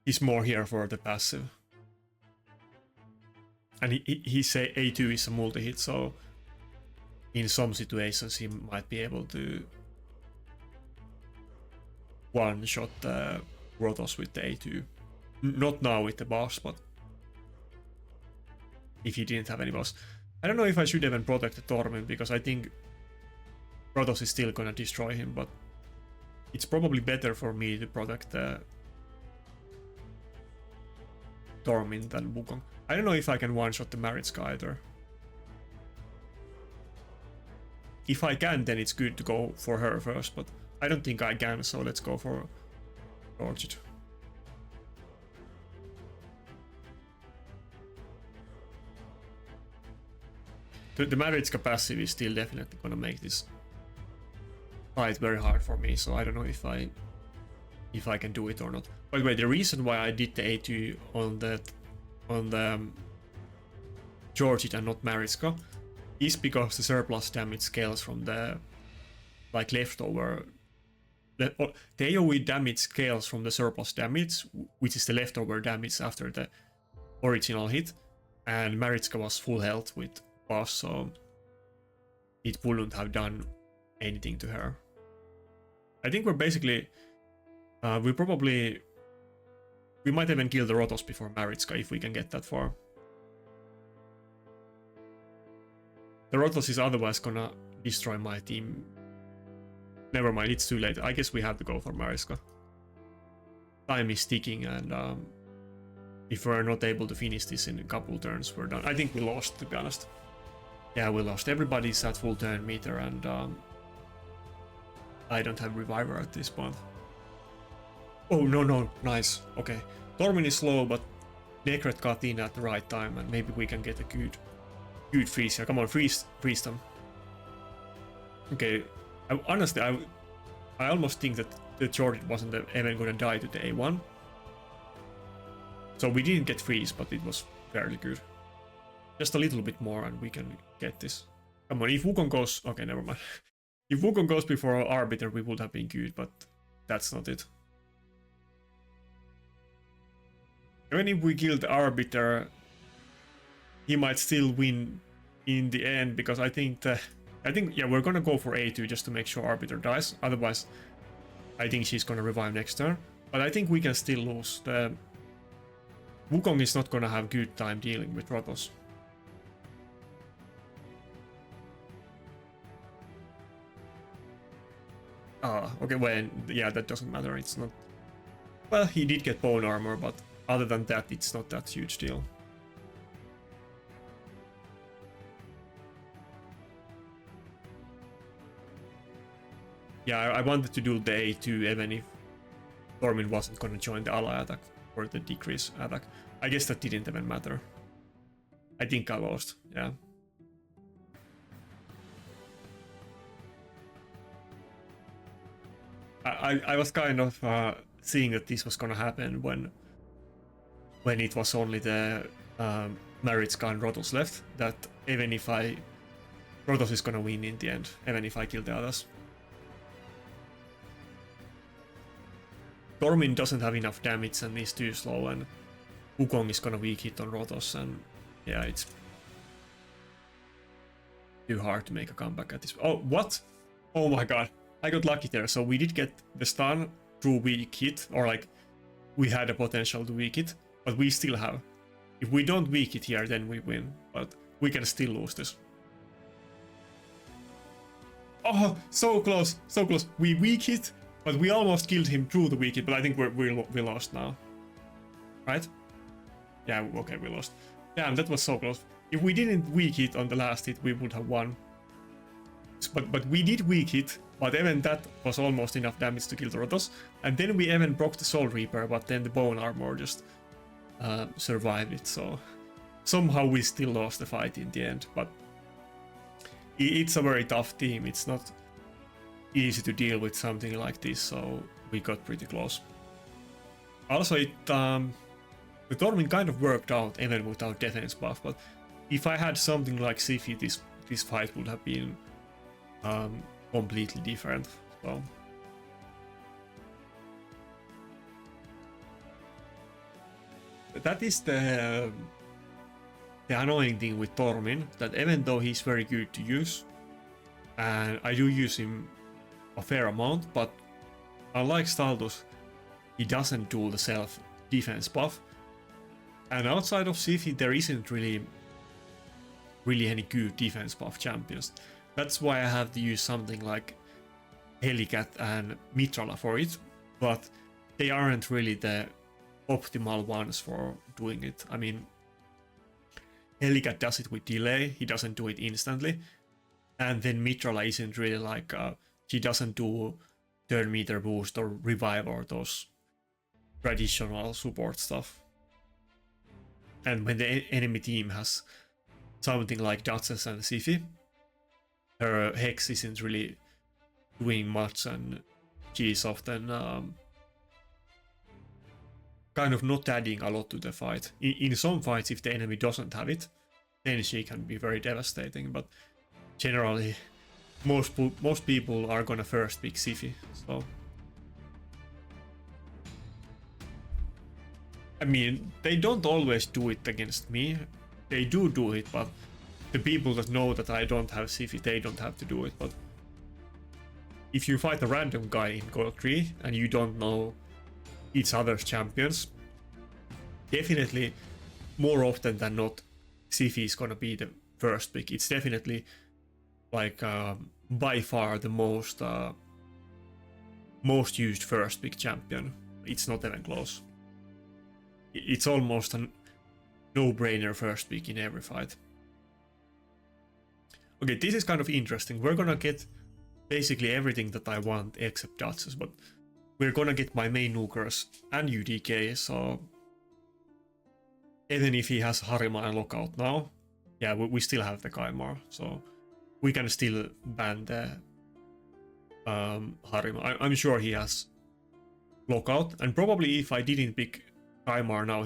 [SPEAKER 1] he's more here for the passive. And his A2 is a multi-hit, so in some situations he might be able to one-shot Rotos with the A2. Not now with the boss, but if he didn't have any boss. I don't know if I should even protect the Tormin, because I think Rotos is still gonna destroy him, but it's probably better for me to protect the Tormin than Wukong. I don't know if I can one-shot the Maritzka either. If I can, then it's good to go for her first, but I don't think I can, so let's go for Torchit. The Maritzka passive is still definitely gonna make this fight very hard for me, so I don't know if I can do it or not. By the way, the reason why I did the A2 on the Georgit and not Maritzka is because the surplus damage scales from the like leftover. The AoE damage scales from the surplus damage, which is the leftover damage after the original hit, and Maritzka was full health with buff, so it wouldn't have done anything to her. I think we're basically we might even kill the Rotos before Maritzka if we can get that far. The Rotos is otherwise gonna destroy my team. Never mind, it's too late. I guess we have to go for Maritzka. Time is ticking, and if we're not able to finish this in a couple turns, we're done. I think we lost, to be honest. Yeah, we lost. Everybody's at full turn meter, and I don't have Reviver at this point. Oh, no, nice. Okay. Tormin is slow, but Nakarada got in at the right time, and maybe we can get a good freeze here. Come on, freeze them. Okay, honestly, I almost think that the Georgit wasn't even gonna die to the A1. So we didn't get freeze, but it was fairly good. Just a little bit more and we can get this. Come on, if Wukong goes... Okay, never mind. If Wukong goes before Arbiter, we would have been good, but that's not it. Even if we kill the Arbiter, he might still win in the end, because I think yeah, we're gonna go for A2 just to make sure Arbiter dies. Otherwise, I think she's gonna revive next turn. But I think we can still lose. The Wukong is not gonna have good time dealing with Rotos. Okay, well, yeah, that doesn't matter. It's not... Well, he did get bone armor, but other than that, it's not that huge deal. Yeah, I wanted to do the A2 even if Tormin wasn't gonna join the ally attack or the decrease attack. I guess that didn't even matter. I think I lost, yeah. I was kind of seeing that this was gonna happen when it was only the Maritzka and Rotos left, that even if Rotos is gonna win in the end, even if I kill the others. Tormin doesn't have enough damage and is too slow, and Wukong is gonna weak hit on Rotos, and yeah, it's too hard to make a comeback at this. Oh, what? Oh my god, I got lucky there. So we did get the stun through weak hit, or like we had a potential to weak hit, but we still have. If we don't weak hit here, then we win, but we can still lose this. Oh, so close, so close. We weak hit, but we almost killed him through the weak hit, but I think we lost now. Right? Yeah, okay, we lost. Damn, that was so close. If we didn't weak hit on the last hit, we would have won. But we did weak hit, but even that was almost enough damage to kill the Rotos. And then we even broke the Soul Reaper, but then the Bone Armor just survived it, so somehow we still lost the fight in the end, but it's a very tough team. It's not easy to deal with something like this, so we got pretty close. Also, the Tormin kind of worked out even without defense buff, but if I had something like Serhii, this fight would have been completely different. So that is the annoying thing with Tormin, that even though he's very good to use, and I do use him a fair amount, but unlike Staldos, he doesn't do the self defense buff. And outside of Serhii, there isn't really any good defense buff champions. That's why I have to use something like Helicath and Mythical for it, but they aren't really the optimal ones for doing it. I mean, Helicath does it with delay, he doesn't do it instantly, and then Mythical isn't really like, she doesn't do turn meter boost or revive or those traditional support stuff. And when the enemy team has something like Duchess and Serhii, her Hex isn't really doing much, and she's often kind of not adding a lot to the fight. In some fights, if the enemy doesn't have it, then she can be very devastating, but generally most people are gonna first pick Serhii, so I mean, they don't always do it against me. They do it, but the people that know that I don't have Serhii, they don't have to do it. But if you fight a random guy in Gold 3 and you don't know each other's champions, definitely more often than not, Serhii is gonna be the first pick. It's definitely like by far the most used first pick champion. It's not even close. It's almost a no-brainer first pick in every fight. Okay, this is kind of interesting. We're gonna get basically everything that I want except Duchess, but we're gonna get my main nukers and UDK, so even if he has Harima and Lockout now, yeah, we still have the Kaimar, so we can still ban the Harima. I'm sure he has Lockout, and probably if I didn't pick Kaimar now,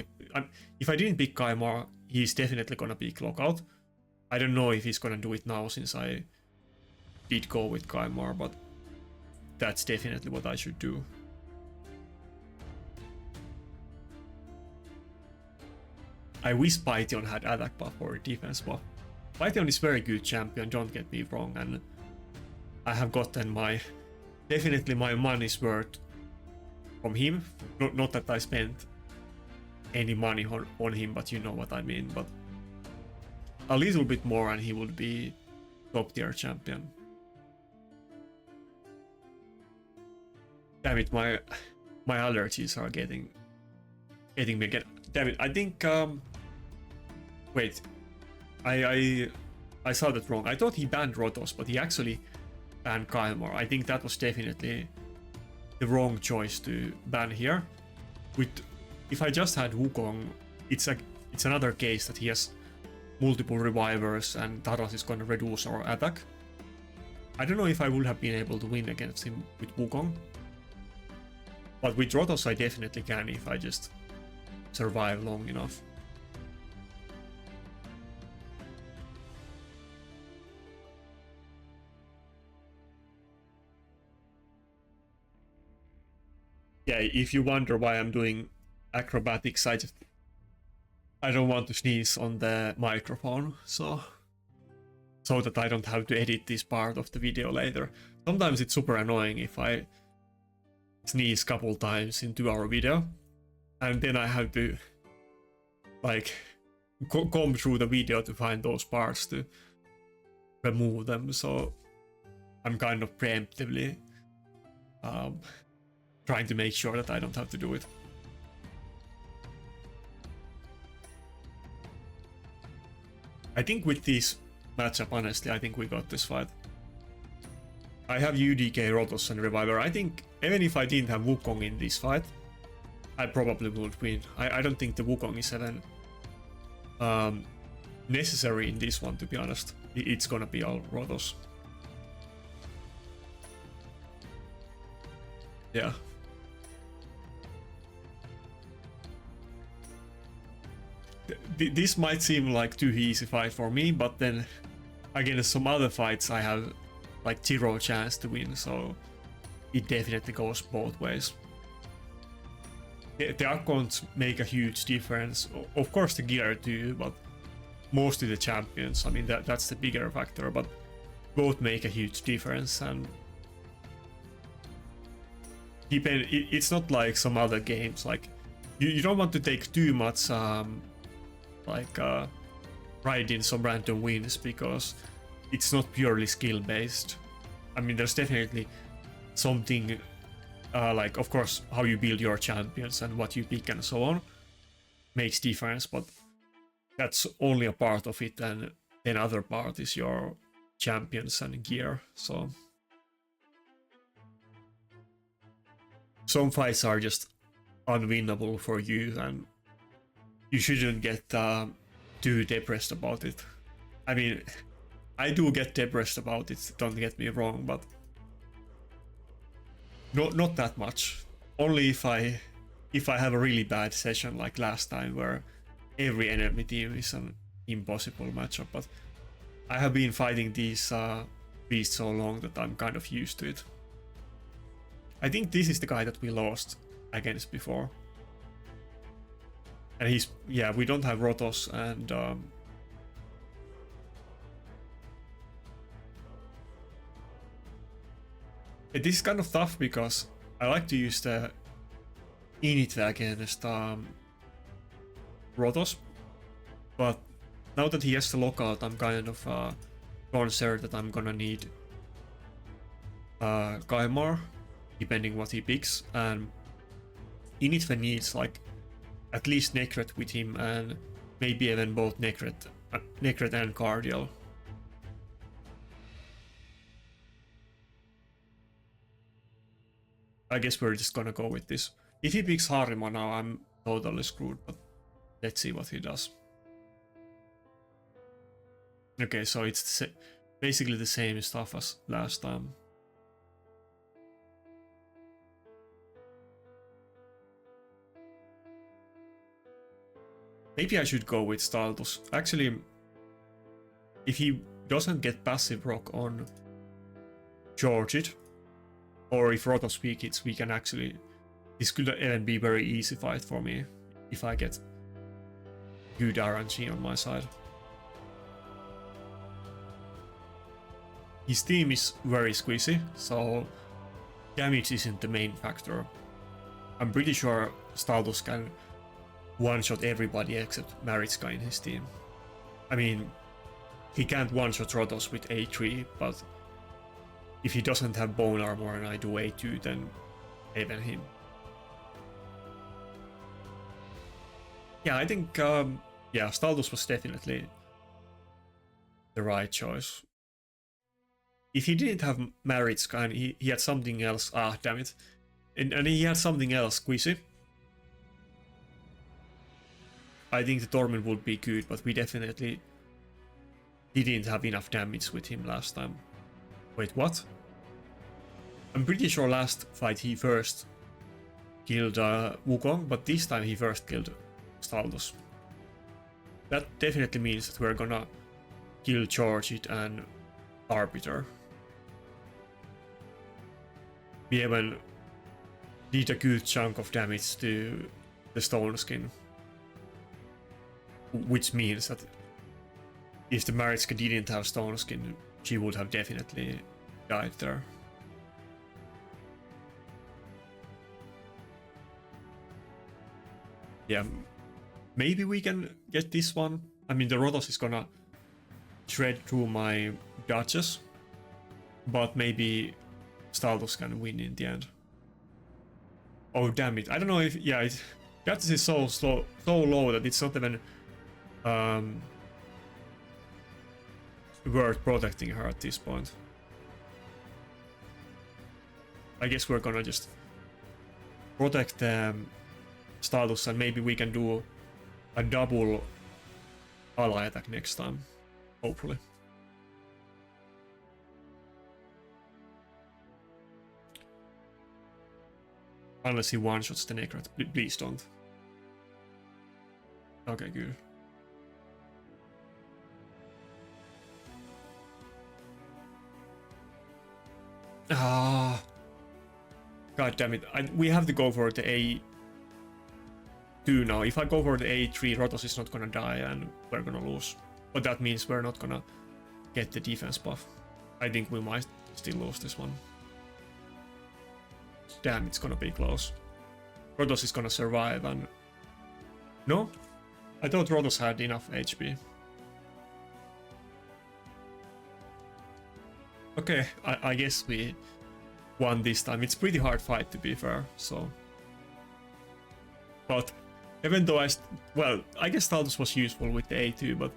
[SPEAKER 1] if I didn't pick Kaimar, he's definitely gonna pick Lockout. I don't know if he's gonna do it now since I did go with Kaimar, but that's definitely what I should do. I wish Python had attack buff or defense buff. Python is very good champion, don't get me wrong, and I have gotten definitely my money's worth from him. Not that I spent any money on him, but you know what I mean. But a little bit more and he would be top tier champion. Damn it, my allergies are getting me again. Damn it, I think wait, I saw that wrong. I thought he banned Rotos, but he actually banned Kaimar. I think that was definitely the wrong choice to ban here. If I just had Wukong, it's another case that he has multiple revivers and Taras is gonna reduce our attack. I don't know if I would have been able to win against him with Wukong, but with Rotos I definitely can if I just survive long enough. Yeah, if you wonder why I'm doing acrobatics, I don't want to sneeze on the microphone, so that I don't have to edit this part of the video later. Sometimes it's super annoying if I sneeze couple times in 2-hour video, and then I have to like comb through the video to find those parts to remove them, so I'm kind of preemptively trying to make sure that I don't have to do it. I think with this matchup, honestly, I think we got this fight. I have UDK, Rotos and Reviver. I think even if I didn't have Wukong in this fight, I probably would win. I don't think the Wukong is even necessary in this one, to be honest. It's gonna be all Rotos. Yeah. This might seem like too easy fight for me, but then again, some other fights I have like zero chance to win, so it definitely goes both ways. The accounts make a huge difference. Of course the gear too, but mostly the champions. I mean, that's the bigger factor, but both make a huge difference. And it's not like some other games, like you don't want to take too much pride in some random wins, because it's not purely skill based. I mean, there's definitely something like, of course, how you build your champions and what you pick and so on makes difference, but that's only a part of it, and then other part is your champions and gear. So some fights are just unwinnable for you, and you shouldn't get too depressed about it. I mean, I do get depressed about it, don't get me wrong, but not that much. Only if I have a really bad session like last time, where every enemy team is an impossible matchup. But I have been fighting these beasts so long that I'm kind of used to it. I think this is the guy that we lost against before. And we don't have Rotos, and it is kind of tough because I like to use the init against Rotos, but now that he has the lockout, I'm kind of concerned that I'm gonna need Kaimar, depending what he picks, and init needs like at least Necret with him, and maybe even both Necret and Cardial. I guess we're just gonna go with this. If he picks Harima now, I'm totally screwed, but let's see what he does. Okay, so it's basically the same stuff as last time. Maybe I should go with Staltus. Actually, if he doesn't get passive rock on Charge It, or if Rotos weak hits, we can actually... This could even be very easy fight for me if I get good RNG on my side. His team is very squishy, so damage isn't the main factor. I'm pretty sure Staltus can one-shot everybody except Maritzka in his team. I mean, he can't one-shot Rotos with A3, but if he doesn't have bone armor and I do A2, then even him. Yeah, I think, Staltus was definitely the right choice. If he didn't have Maritzka and he had something else, damn it, and he had something else squishy, I think the Tormin would be good, but we definitely didn't have enough damage with him last time. Wait, what? I'm pretty sure last fight he first killed Wukong, but this time he first killed Staltus. That definitely means that we're gonna kill Charge It and Arbiter. We even did a good chunk of damage to the Stone Skin. Which means that if the Maritzka didn't have Stone Skin, she would have definitely died there. Yeah, maybe we can get this one. I mean, the Rotos is gonna shred through my dodges, but maybe Staltus can win in the end. Oh damn it! I don't know if Dodges is so low that it's not even worth protecting her at this point. I guess we're gonna just protect Staltus, and maybe we can do a double ally attack next time, hopefully. Unless he one-shots the Necrat. Please don't. Okay, good. Ah, god damn it! We have to go for the A2 now. If I go for the A3, Rotos is not gonna die, and we're gonna lose. But that means we're not gonna get the defense buff. I think we might still lose this one. Damn, it's gonna be close. Rotos is gonna survive, and no, I thought Rotos had enough HP. Okay, I guess we won this time. It's pretty hard fight, to be fair, so. But even though I guess Staldos was useful with the A2, but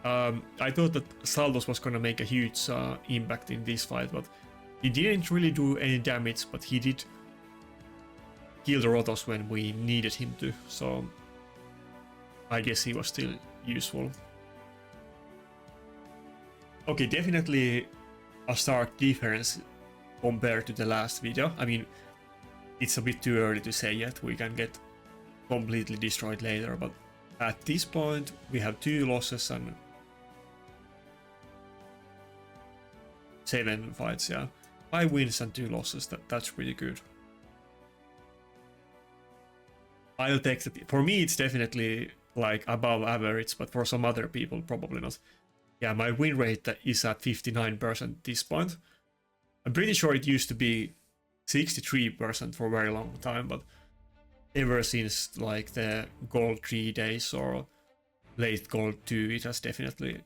[SPEAKER 1] I thought that Staldos was gonna make a huge impact in this fight, but he didn't really do any damage, but he did kill the Rotos when we needed him to, so I guess he was still useful. Okay, definitely a stark difference compared to the last video. I mean, it's a bit too early to say yet, we can get completely destroyed later, but at this point we have 2 losses and 7 fights, yeah. 5 wins and 2 losses, that's pretty good. I'll take it. For me it's definitely like above average, but for some other people probably not. Yeah, my win rate is at 59% at this point. I'm pretty sure it used to be 63% for a very long time, but ever since like the Gold 3 days or late Gold 2, it has definitely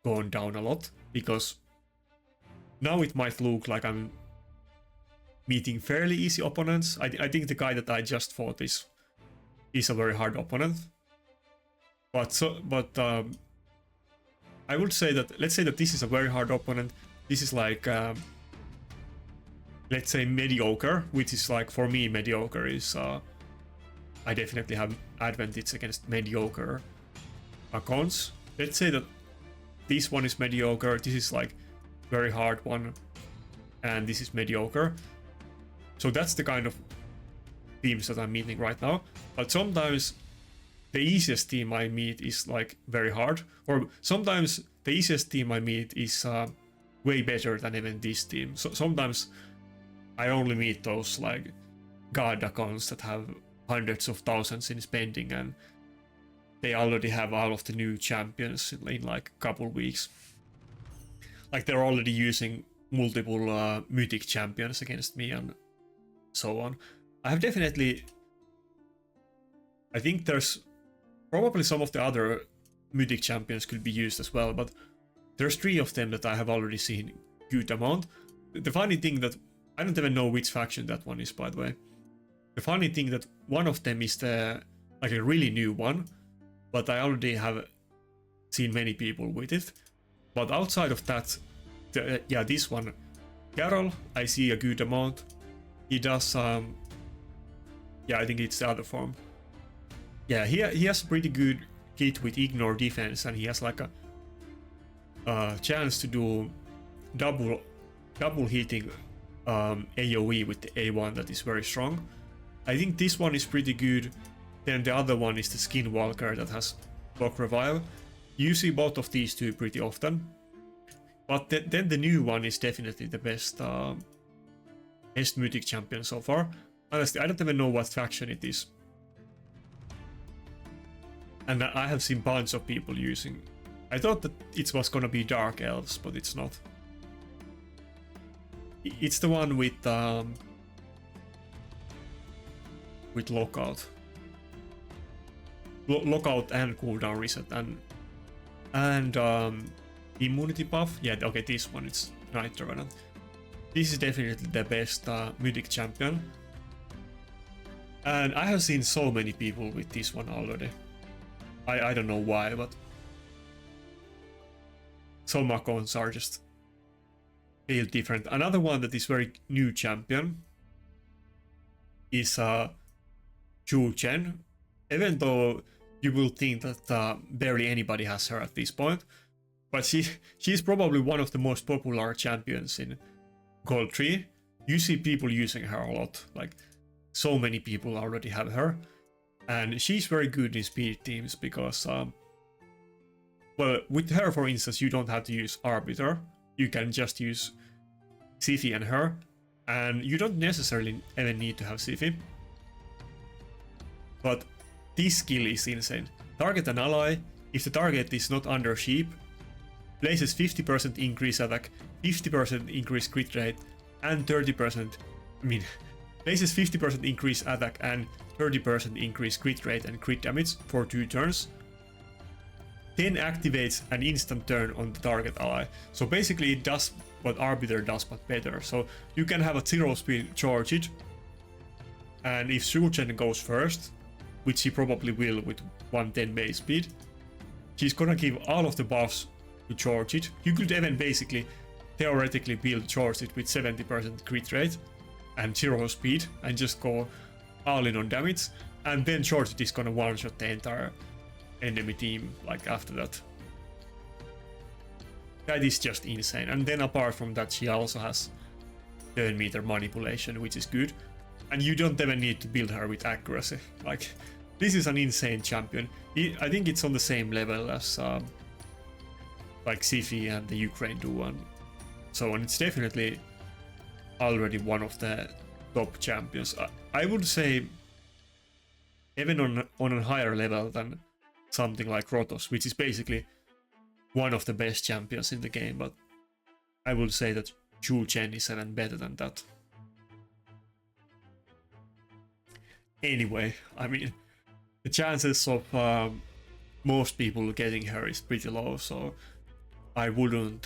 [SPEAKER 1] gone down a lot, because now it might look like I'm meeting fairly easy opponents. I think the guy that I just fought is a very hard opponent. But I would say that, let's say that this is a very hard opponent. This is like, let's say mediocre, which is like, for me, mediocre is, I definitely have advantage against mediocre accounts. Let's say that this one is mediocre, this is like very hard one, and this is mediocre. So that's the kind of teams that I'm meeting right now. But sometimes the easiest team I meet is like very hard, or sometimes the easiest team I meet is way better than even this team. So sometimes I only meet those like god accounts that have hundreds of thousands in spending, and they already have all of the new champions in like a couple weeks. Like they're already using multiple mythic champions against me and so on. I think there's probably some of the other mythic champions could be used as well, but there's 3 of them that I have already seen good amount. The funny thing that I don't even know which faction that one is, by the way. The funny thing that one of them is like a really new one, but I already have seen many people with it. But outside of that, yeah, this one, Carol, I see a good amount. He does, yeah, I think it's the other form. Yeah, he has a pretty good kit with ignore defense, and he has like a chance to do double hitting AoE with the A1 that is very strong. I think this one is pretty good. Then the other one is the Skinwalker that has block revive. You see both of these 2 pretty often. But then the new one is definitely the best mythic champion so far. Honestly, I don't even know what faction it is. And I have seen bunch of people using. I thought that it was gonna be Dark Elves, but it's not. It's the one with lockout. Lockout and cooldown reset and immunity buff. Yeah, okay, this one, it's Night Revenant. This is definitely the best mythic champion. And I have seen so many people with this one already. I don't know why, but some accounts are just feel different. Another one that is very new champion is Chu Chen. Even though you will think that barely anybody has her at this point, but she's probably one of the most popular champions in Gold 3. You see people using her a lot, like so many people already have her, and she's very good in speed teams because, well, with her, for instance, you don't have to use Arbiter. You can just use Serhii and her, and you don't necessarily even need to have Serhii. But this skill is insane. Target an ally, if the target is not under sheep, places 50% increase attack, 50% increase crit rate, and 30%, places 50% increase attack and 30% increase crit rate and crit damage for 2 turns. Then activates an instant turn on the target ally. So basically it does what Arbiter does, but better. So you can have a 0 speed charge it, and if Shuchen goes first, which he probably will with 110 base speed, she's gonna give all of the buffs to charge it. You could even basically theoretically build charge it with 70% crit rate and 0 speed and just go all in on damage, and then charge it is gonna one-shot the entire enemy team like after that. That is just insane. And then apart from that, she also has turn meter manipulation, which is good, and you don't even need to build her with accuracy. Like, this is an insane champion. I think it's on the same level as like Serhii and the Ukraine duo and so on. It's definitely already one of the top champions. I would say even on a higher level than something like Rotos, which is basically one of the best champions in the game, but I would say that Zhu Chen is even better than that. Anyway, I mean, the chances of most people getting her is pretty low, so I wouldn't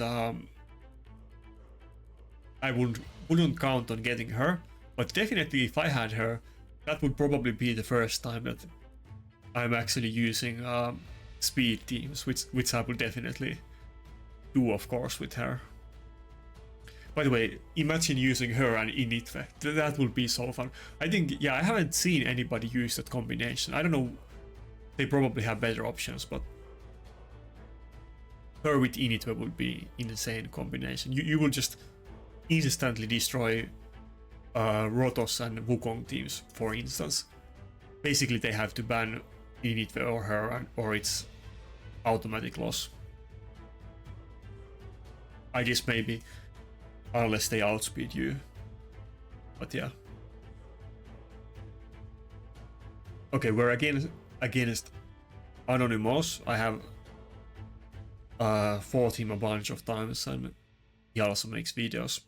[SPEAKER 1] count on getting her. But definitely, if I had her, that would probably be the first time that I'm actually using speed teams, which I will definitely do, of course, with her. By the way, imagine using her and Initve. That would be so fun. I think, yeah, I haven't seen anybody use that combination. I don't know, they probably have better options, but her with Initve would be an insane combination. You will just instantly destroy Rotos and Wukong teams, for instance. Basically, they have to ban Initve or her, or it's automatic loss. I guess maybe, unless they outspeed you. But yeah. Okay, we're against Anonymous. I have fought him a bunch of times, and he also makes videos.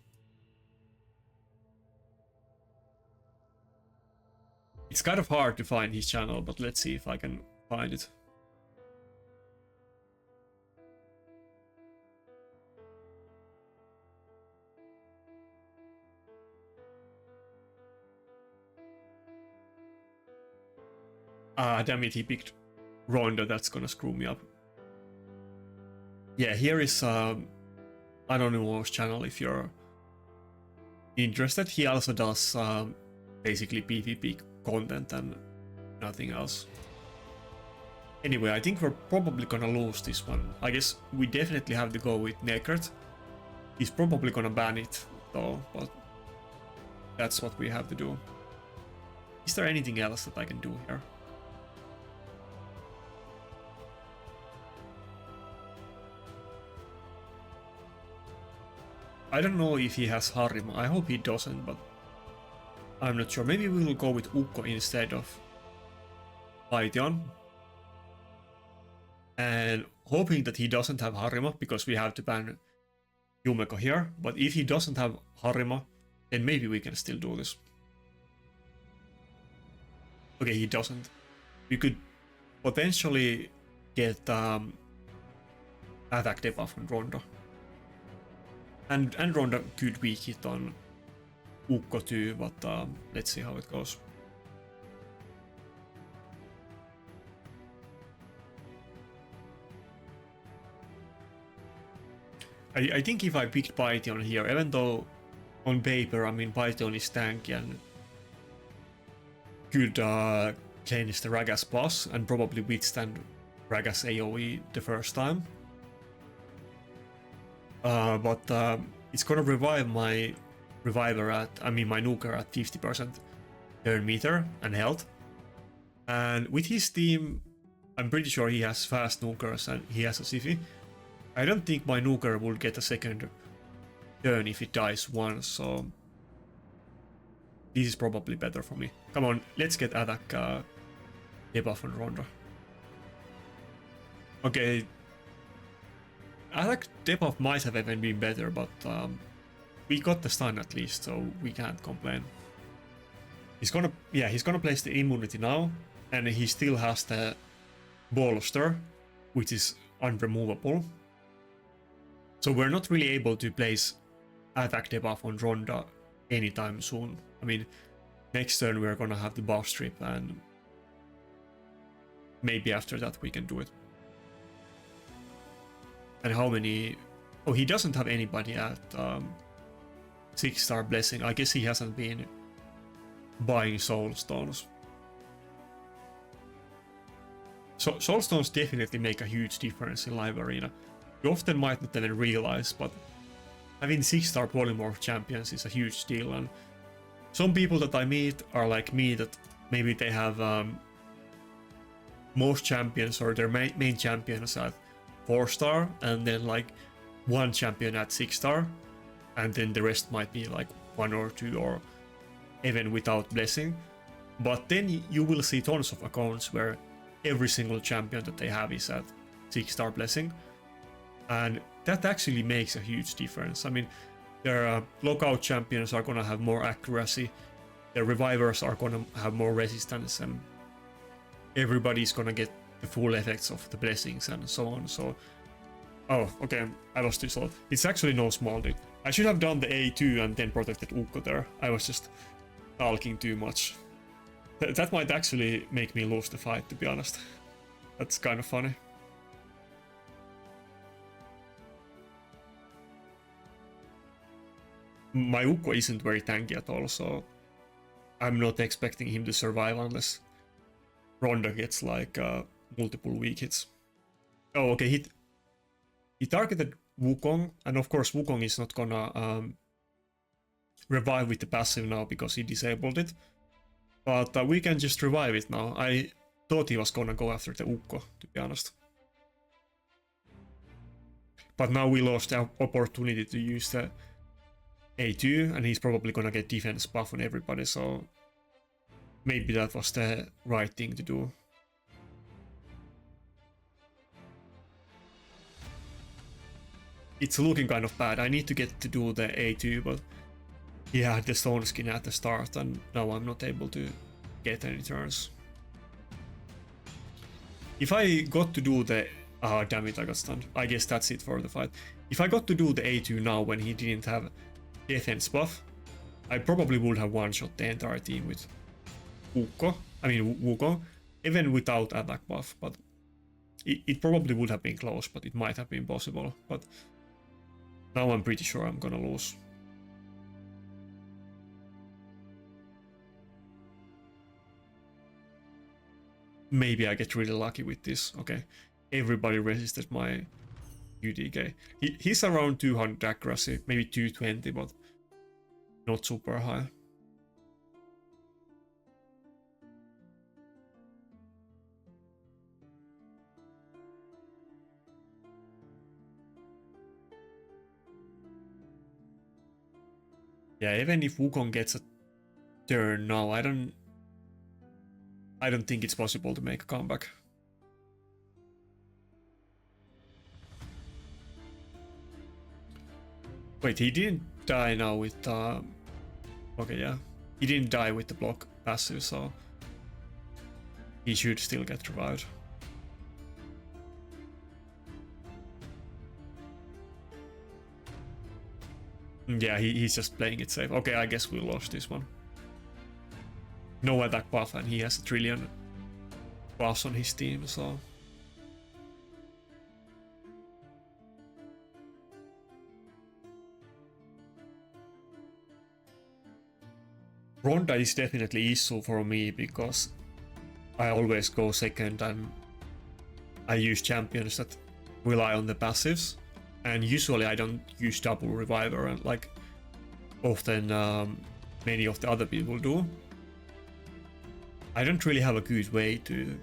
[SPEAKER 1] It's kind of hard to find his channel, but let's see if I can find it. Ah, damn it, he picked Ronda. That's gonna screw me up. Yeah, here is Anonymous channel if you're interested. He also does basically PvP content and nothing else. Anyway, I think we're probably gonna lose this one. I guess we definitely have to go with Nakarada. He's probably gonna ban it though, but that's what we have to do. Is there anything else that I can do here? I don't know if he has Harima. I hope he doesn't, but I'm not sure. Maybe we will go with Ukko instead of Python. And hoping that he doesn't have Harima, because we have to ban Yumeko here. But if he doesn't have Harima, then maybe we can still do this. Okay, he doesn't. We could potentially get attack debuff on Ronda. And Ronda could weak hit on Ukko too, but let's see how it goes. I think if I picked Python here, even though on paper, I mean, Python is tanky and could change the Ragas boss and probably withstand Ragas AoE the first time. But it's gonna revive my reviver my nuker at 50% turn meter and health. And with his team, I'm pretty sure he has fast nukers and he has a Serhii. I don't think my nuker will get a second turn if it dies once, so this is probably better for me. Come on, let's get attack debuff on Ronda. Okay, attack debuff might have even been better, but we got the stun at least, so we can't complain. He's gonna place the immunity now, and he still has the bolster, which is unremovable. So we're not really able to place attack debuff on Ronda anytime soon. I mean, next turn we're gonna have the buff strip, and maybe after that we can do it. And how many... Oh, he doesn't have anybody at 6-star blessing. I guess he hasn't been buying soul stones. So soul stones definitely make a huge difference in live arena. You often might not even realize, but having 6-star polymorph champions is a huge deal, and some people that I meet are like me, that maybe they have most champions or their main champions at 4-star, and then like one champion at 6-star, and then the rest might be like 1 or 2 or even without blessing. But then you will see tons of accounts where every single champion that they have is at 6-star blessing, and that actually makes a huge difference. I mean, their lockout champions are gonna have more accuracy, their revivers are gonna have more resistance, and everybody's gonna get the full effects of the blessings and so on. So, oh, okay, I lost this thought. It's actually no small deal. I should have done the A2 and then protected Ukko there. I was just talking too much. That might actually make me lose the fight, to be honest. That's kind of funny. My Ukko isn't very tanky at all, so I'm not expecting him to survive unless Ronda gets like multiple weak hits. Oh, okay, he targeted Wukong, and of course Wukong is not gonna revive with the passive now because he disabled it. But we can just revive it now. I thought he was gonna go after the Ukko, to be honest. But now we lost the opportunity to use the A2, and he's probably gonna get defense buff on everybody, so maybe that was the right thing to do. It's looking kind of bad. I need to get to do the A2, but he had the stone skin at the start, and now I'm not able to get any turns. If I got to do the... Ah, damn it, I got stunned. I guess that's it for the fight. If I got to do the A2 now when he didn't have defense buff, I probably would have one-shot the entire team with Wukong, even without attack buff, but it probably would have been close, but it might have been possible. But now I'm pretty sure I'm gonna lose. Maybe I get really lucky with this. Okay, everybody resisted my UDK. He's around 200 accuracy, maybe 220, but not super high. Yeah, even if Wukong gets a turn now, I don't think it's possible to make a comeback. Wait, he didn't die now with okay, yeah. He didn't die with the block passive, so he should still get revived. Yeah, he's just playing it safe. Okay, I guess we lost this one. No attack buff, and he has a trillion buffs on his team, so... Ronda is definitely issue for me because I always go second, and I use champions that rely on the passives, and usually I don't use double reviver, and like often many of the other people do. I don't really have a good way to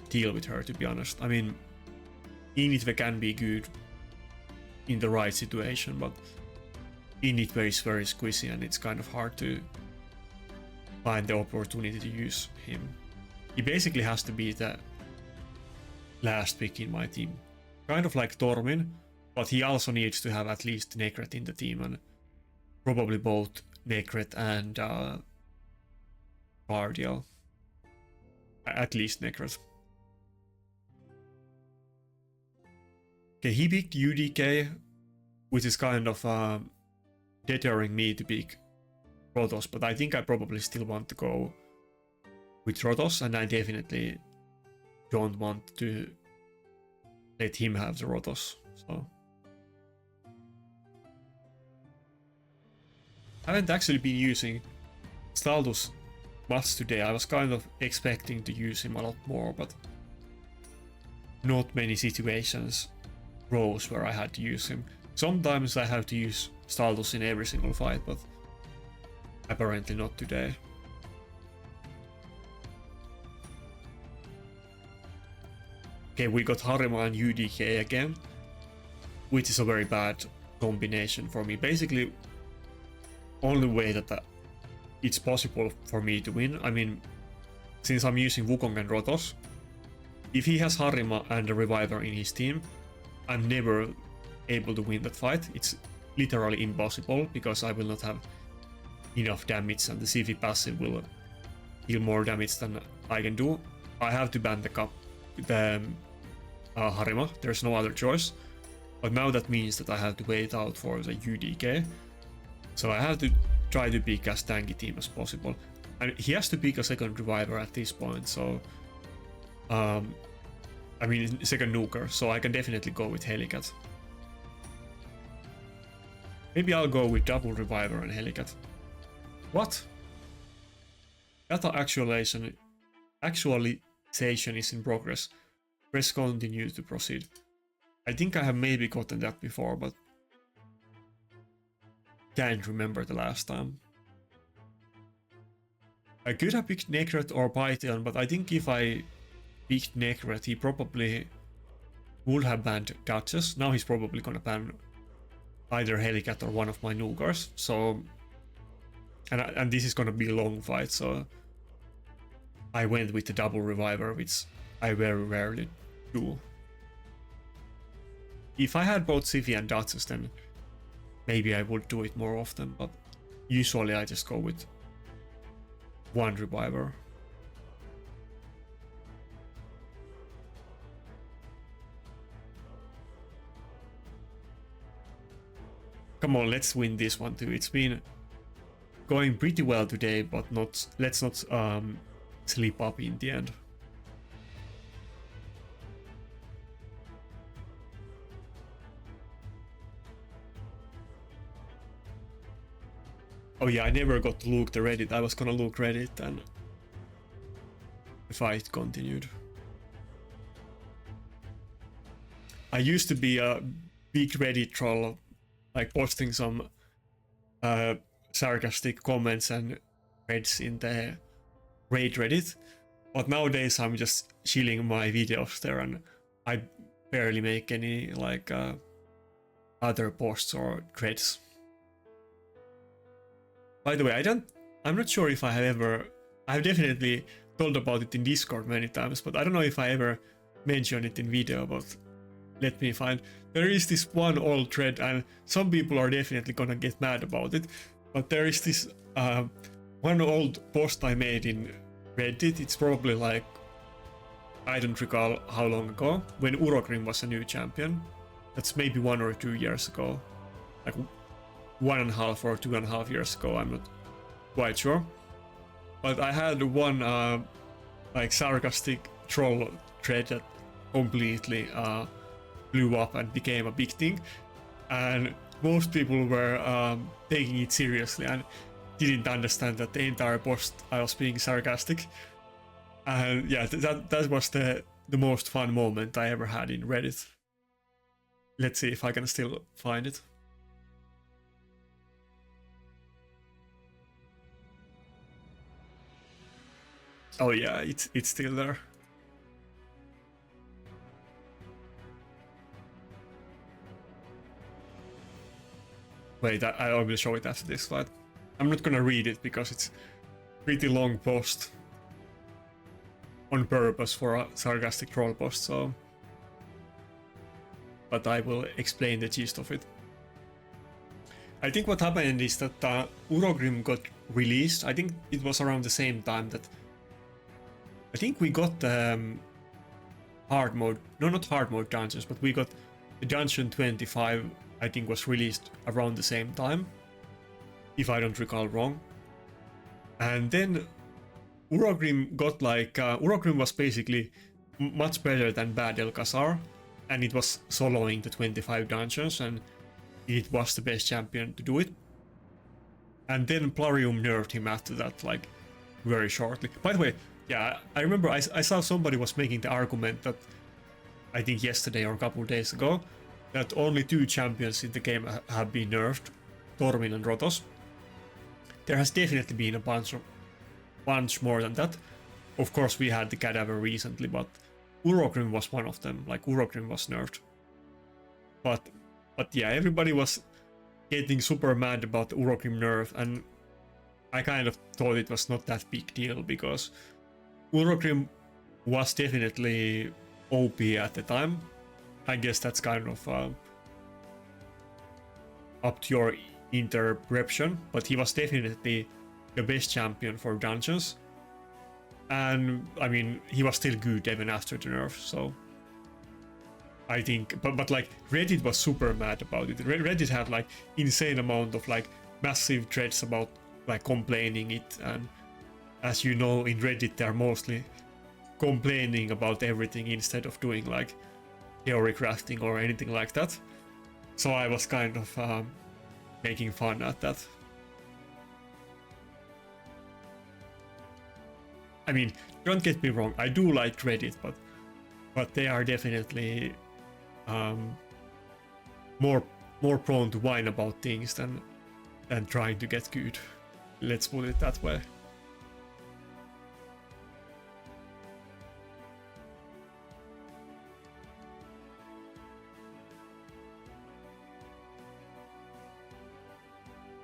[SPEAKER 1] deal with her, to be honest. I mean, Init can be good in the right situation, but Init is very squishy, and it's kind of hard to find the opportunity to use him. He basically has to be the last pick in my team. Kind of like Tormin, but he also needs to have at least Nakarada in the team, and probably both Nakarada and Guardial. At least Nakarada. Okay, he picked UDK, which is kind of deterring me to pick Rotos, but I think I probably still want to go with Rotos, and I definitely don't want to let him have the Rotos. So I haven't actually been using Staldus much today. I was kind of expecting to use him a lot more, but not many situations rose where I had to use him. Sometimes I have to use Staldus in every single fight, but apparently not today. Okay, we got Harima and UDK again, which is a very bad combination for me. Basically, only way that it's possible for me to win. I mean, since I'm using Wukong and Rotos, if he has Harima and a Reviver in his team, I'm never able to win that fight. It's literally impossible, because I will not have enough damage, and the CV passive will deal more damage than I can do. I have to ban the Harima, there's no other choice. But now that means that I have to wait out for the UDK. So I have to try to pick as tanky team as possible. And he has to pick a second Reviver at this point, so I mean second nuker, so I can definitely go with Helicath. Maybe I'll go with double Reviver and Helicath. What? Data actualization is in progress. Press continue to proceed. I think I have maybe gotten that before, but can't remember the last time. I could have picked Nakarada or Python, but I think if I picked Nakarada, he probably would have banned Duchess. Now he's probably gonna ban either Helicath or one of my nukers. So, and this is gonna be a long fight, so I went with the double Reviver, which I very rarely do. If I had both Sivy and Duchess, then maybe I would do it more often, but usually I just go with one Reviver. Come on, let's win this one too. It's been going pretty well today, but let's not slip up in the end. Oh yeah, I never got to look the Reddit. I was gonna look Reddit, and the fight continued. I used to be a big Reddit troll, like posting some sarcastic comments and threads in the raid Reddit, but nowadays I'm just chilling my videos there, and I barely make any like other posts or threads. By the way, I'm not sure if I've definitely told about it in Discord many times, but I don't know if I ever mentioned it in video, but let me find. There is this one old thread, and some people are definitely gonna get mad about it, but there is this one old post I made in Reddit. It's probably like, I don't recall how long ago, when Urogrim was a new champion. That's maybe 1 or 2 years ago. Like 1.5 or 2.5 years ago, I'm not quite sure. But I had one like sarcastic troll thread that completely blew up and became a big thing, and most people were taking it seriously and didn't understand that the entire post I was being sarcastic. And yeah, that was the most fun moment I ever had in Reddit. Let's see if I can still find it. Oh yeah, it's still there. Wait, I will show it after this slide. I'm not gonna read it because it's pretty long post on purpose for a sarcastic troll post, so... But I will explain the gist of it. I think what happened is that Urogrim got released. I think it was around the same time that... I think we got hard mode... No, not hard mode dungeons, but we got the Dungeon 25, I think, was released around the same time, if I don't recall wrong. And then Urogrim got like... Urogrim was basically much better than Bad Elkazar, and it was soloing the 25 dungeons, and it was the best champion to do it. And then Plarium nerfed him after that, like, very shortly. By the way, yeah, I remember I saw somebody was making the argument that, I think yesterday or a couple days ago, that only 2 champions in the game have been nerfed, Tormin and Rotos. There has definitely been a bunch more than that. Of course, we had the Cadaver recently, but Urogrim was one of them. Like, Urogrim was nerfed. But yeah, everybody was getting super mad about the Urogrim nerf, and I kind of thought it was not that big deal, because Urogrim was definitely OP at the time. I guess that's kind of up to your interpretation, but he was definitely the best champion for dungeons. And I mean, he was still good even after the nerf, so I think, but like, Reddit was super mad about it. Reddit had like insane amount of like massive threads about like complaining it, and as you know, in Reddit they're mostly complaining about everything instead of doing like theory crafting or anything like that. So I was kind of making fun at that. I mean, don't get me wrong, I do like Reddit, but they are definitely more prone to whine about things than trying to get good. Let's put it that way.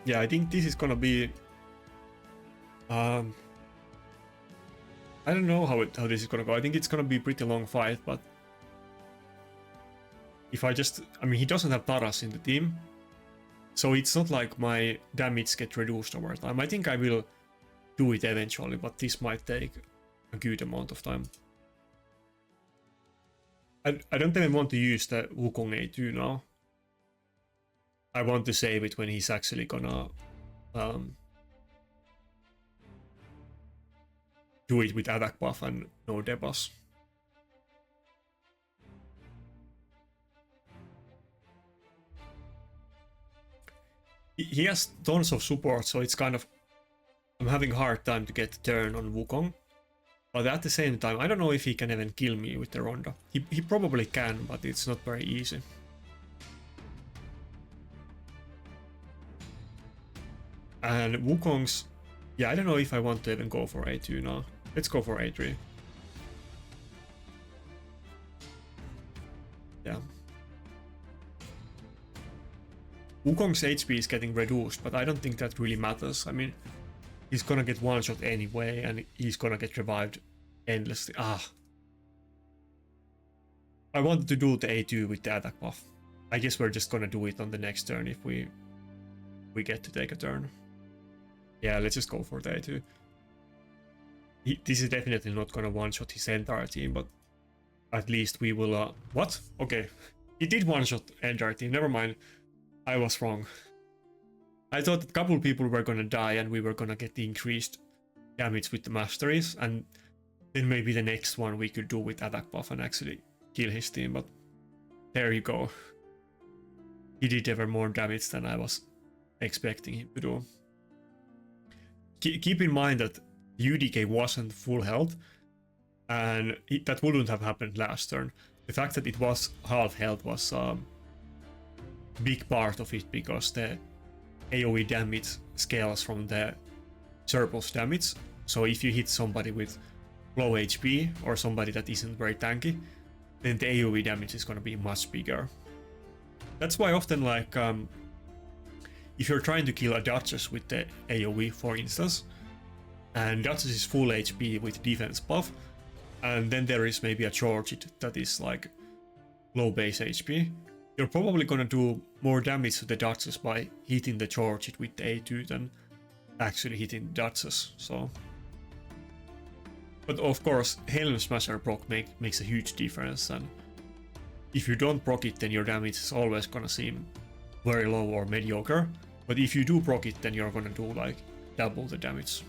[SPEAKER 1] Yeah, I think this is gonna be I don't know how this is gonna go. I think it's gonna be a pretty long fight, but if I mean, he doesn't have Taras in the team, so it's not like my damage get reduced over time. I think I will do it eventually, but this might take a good amount of time. I don't even want to use the Wukong A2 now. I want to save it when he's actually gonna do it with attack buff and no debuffs. He has tons of support, so it's kind of... I'm having a hard time to get the turn on Wukong. But at the same time, I don't know if he can even kill me with the Ronda. He probably can, but it's not very easy. And Wukong's... Yeah, I don't know if I want to even go for A2 now. Let's go for A3. Yeah. Wukong's HP is getting reduced, but I don't think that really matters. I mean, he's gonna get one shot anyway, and he's gonna get revived endlessly. I wanted to do the A2 with the attack buff. I guess we're just gonna do it on the next turn if we get to take a turn. Yeah, let's just go for the A2. This is definitely not gonna one-shot his entire team, but at least we will... What? Okay. He did one-shot entire team, never mind. I was wrong. I thought a couple people were gonna die and we were gonna get the increased damage with the masteries, and then maybe the next one we could do with attack buff and actually kill his team, but there you go. He did ever more damage than I was expecting him to do. Keep in mind that UDK wasn't full health, and that wouldn't have happened last turn. The fact that it was half health was a big part of it, because the AoE damage scales from the surplus damage. So if you hit somebody with low HP or somebody that isn't very tanky, then the AoE damage is going to be much bigger. That's why often, like, if you're trying to kill a Duchess with the AoE, for instance, and Duchess is full HP with defense buff, and then there is maybe a charge that is like low base HP, you're probably gonna do more damage to the Duchess by hitting the charge with the A2 than actually hitting the Duchess. So, but of course, Helm Smasher proc makes a huge difference, and if you don't proc it, then your damage is always gonna seem very low or mediocre. But if you do proc it, then you're gonna do like double the damage.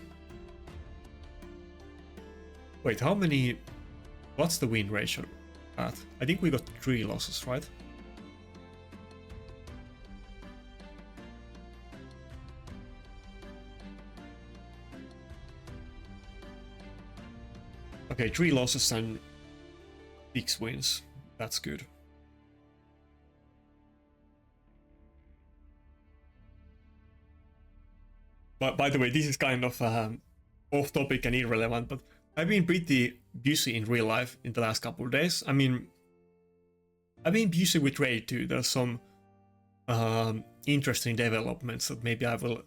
[SPEAKER 1] Wait, how many? What's the win ratio at? I think we got 3 losses, right? Okay, 3 losses and 6 wins. That's good. But by the way, this is kind of off topic and irrelevant, but I've been pretty busy in real life in the last couple of days. I mean, I've been busy with Raid too. There's some interesting developments that maybe I will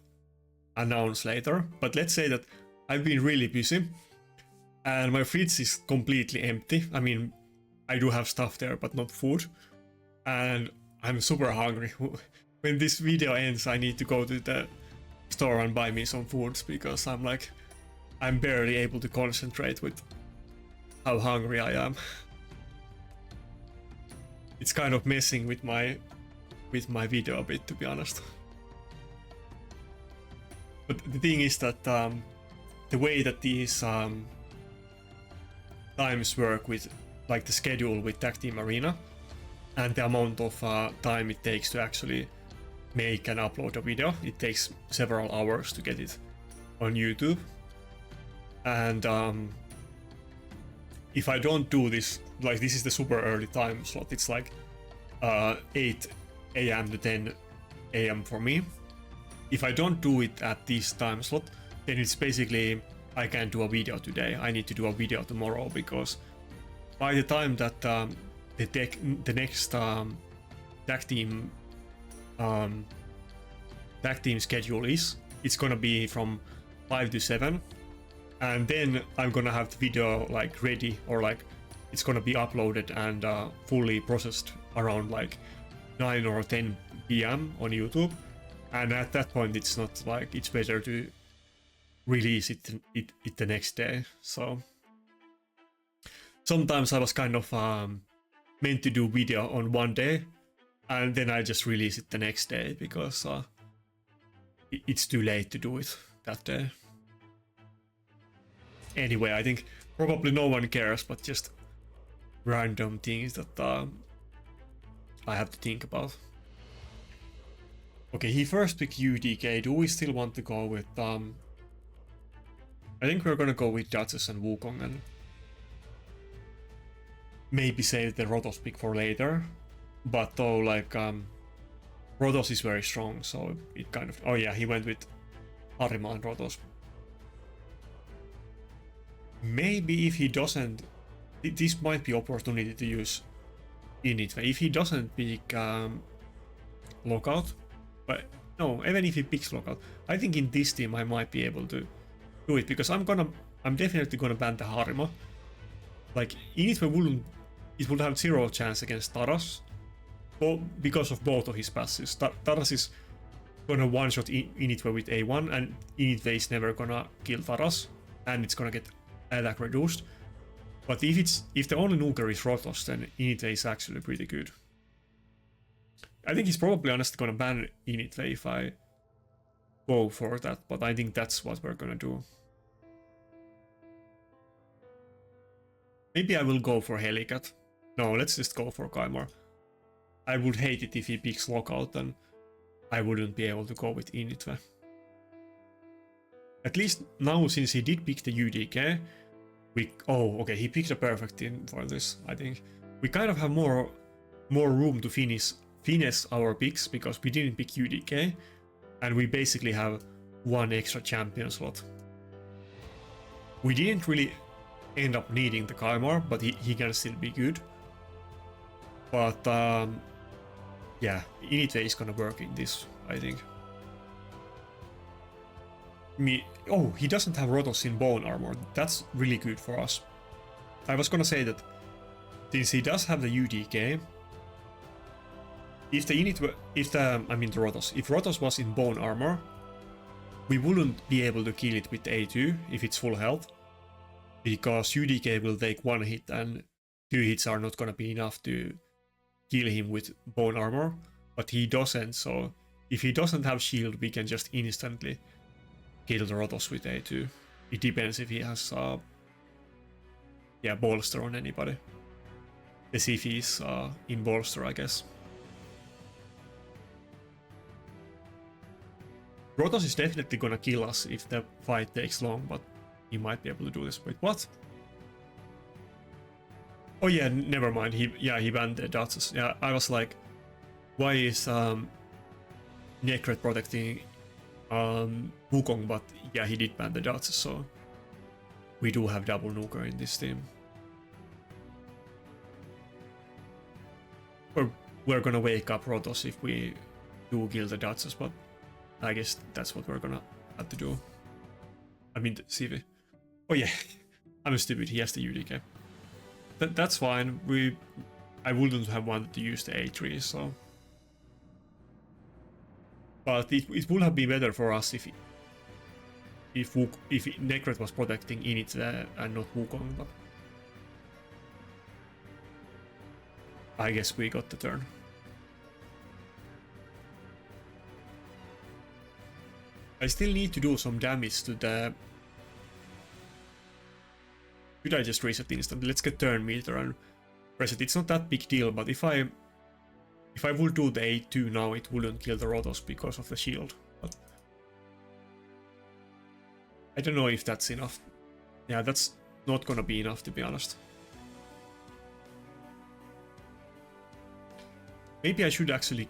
[SPEAKER 1] announce later. But let's say that I've been really busy and my fridge is completely empty. I mean, I do have stuff there, but not food. And I'm super hungry. When this video ends, I need to go to the store and buy me some foods, because I'm barely able to concentrate with how hungry I am. It's kind of messing with my video a bit, to be honest. But the thing is that the way that these times work with, like, the schedule with Tag Team Arena and the amount of time it takes to actually make and upload a video, it takes several hours to get it on YouTube. And if I don't do this, like, this is the super early time slot, it's like 8 AM to 10 AM for me. If I don't do it at this time slot, then it's basically I can't do a video today. I need to do a video tomorrow, because by the time that the next tag team schedule is, it's gonna be from 5 to 7, and then I'm gonna have the video like ready, or like it's gonna be uploaded and fully processed around like 9 or 10 PM on YouTube. And at that point, it's not like, it's better to release it the next day. So sometimes I was kind of meant to do video on one day, and then I just release it the next day, because it's too late to do it that day. Anyway, I think probably no one cares, but just random things that I have to think about. Okay, he first picked UDK. Do we still want to go with I think we're gonna go with Duchess and Wukong, and maybe save the Rotos pick for later. But though, like, Rotos is very strong, so it kind of... Oh yeah, he went with Harima and Rotos. Maybe if he doesn't... This might be opportunity to use Init. If he doesn't pick Lockout, but no, even if he picks Lockout, I think in this team I might be able to do it, because I'm definitely gonna ban the Harima. Like, Init would have 0 chance against Taras, because of both of his passes. Taras is gonna one-shot Initve with A1, and Initve is never gonna kill Taras, and it's gonna get attack reduced. But if the only nuker is Rotos, then Initve is actually pretty good. I think he's probably honestly gonna ban Initve if I go for that, but I think that's what we're gonna do. Maybe I will go for Helicath. No, let's just go for Kaimar. I would hate it if he picks Lockout, and I wouldn't be able to go with Initve. At least now, since he did pick the UDK, Okay, he picked a perfect team for this, I think. We kind of have more room to finesse our picks because we didn't pick UDK, and we basically have one extra champion slot. We didn't really end up needing the Kymar, but he can still be good. But yeah, Initway is gonna work in this, I think. He doesn't have Rotos in bone armor. That's really good for us. I was gonna say that since he does have the UDK, if the Rotos was in bone armor, we wouldn't be able to kill it with A2 if it's full health, because UDK will take 1 hit and 2 hits are not gonna be enough to kill him with bone armor, but he doesn't, so if he doesn't have shield, we can just instantly kill the Rotos with A2. It depends if he has bolster on anybody. As if he's in bolster, I guess. Rotos is definitely gonna kill us if the fight takes long, but he might be able to do this. Wait, what? Oh yeah, never mind. He banned the Duchess. Yeah, I was like, why is Necret protecting Wukong? But yeah, he did ban the Duchess, so we do have double nuker in this team. We're gonna wake up Rotos if we do kill the Duchess, but I guess that's what we're gonna have to do. I mean, CV. Oh yeah, I'm stupid. He has the UDK. That's fine. I wouldn't have wanted to use the A3, so. But it would have been better for us if Necret was protecting Init and not Wukong. But I guess we got the turn. I still need to do some damage to the... Should I just reset instantly? Let's get turn meter and reset. It's not that big deal, but if I would do the A2 now, it wouldn't kill the Rotos because of the shield. But I don't know if that's enough. Yeah, that's not gonna be enough, to be honest. Maybe I should actually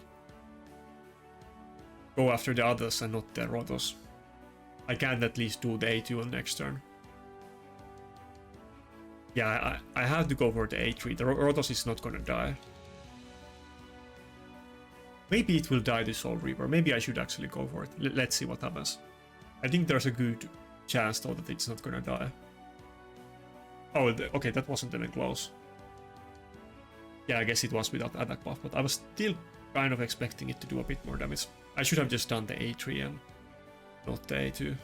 [SPEAKER 1] go after the others and not the Rotos. I can't at least do the A2 on next turn. Yeah, I have to go for the A3. The Rotos is not gonna die. Maybe it will die to Soul Reaper. Maybe I should actually go for it. Let's see what happens. I think there's a good chance though that it's not gonna die. Oh, okay, that wasn't even close. Yeah, I guess it was without attack buff, but I was still kind of expecting it to do a bit more damage. I should have just done the A3 and not the A2.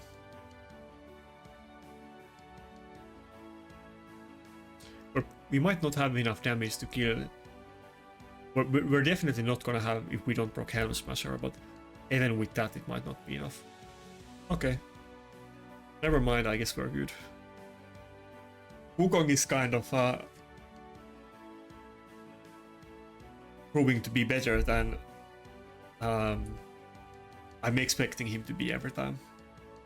[SPEAKER 1] But we might not have enough damage to kill. We're definitely not gonna have if we don't proc Helm Smasher, but even with that it might not be enough. Okay. Never mind, I guess we're good. Wukong is kind of proving to be better than I'm expecting him to be every time.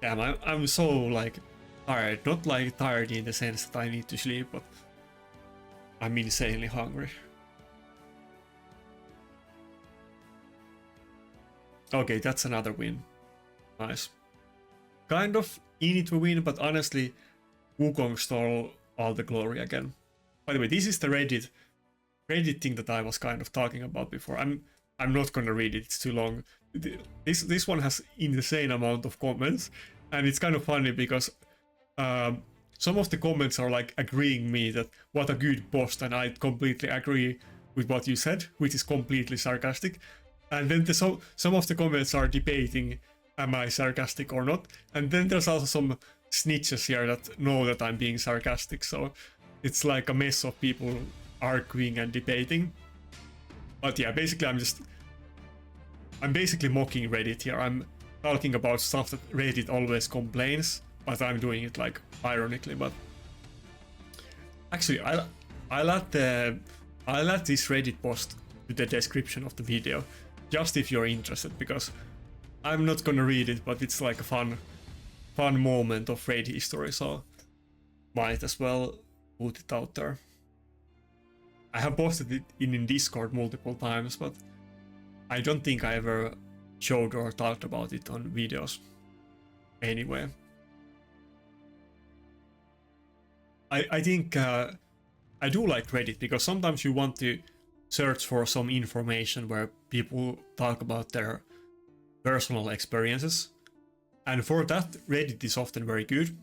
[SPEAKER 1] Damn, I'm so like tired. Not like tired in the sense that I need to sleep, but I'm insanely hungry. Okay, that's another win. Nice. Kind of easy to win, but honestly, Wukong stole all the glory again. By the way, this is the Reddit thing that I was kind of talking about before. I'm not gonna read it, it's too long. This one has insane amount of comments, and it's kind of funny because some of the comments are like agreeing me that what a good post, and I completely agree with what you said, which is completely sarcastic. And then some of the comments are debating, am I sarcastic or not? And then there's also some snitches here that know that I'm being sarcastic, so it's like a mess of people arguing and debating. But yeah, basically I'm basically mocking Reddit here. I'm talking about stuff that Reddit always complains, but I'm doing it like ironically. But actually, I'll add this Reddit post to the description of the video, just if you're interested, because I'm not gonna read it, but it's like a fun moment of raid history. So might as well put it out there. I have posted it in Discord multiple times, but I don't think I ever showed or talked about it on videos. Anyway, I think I do like Reddit because sometimes you want to search for some information where people talk about their personal experiences, and for that Reddit is often very good.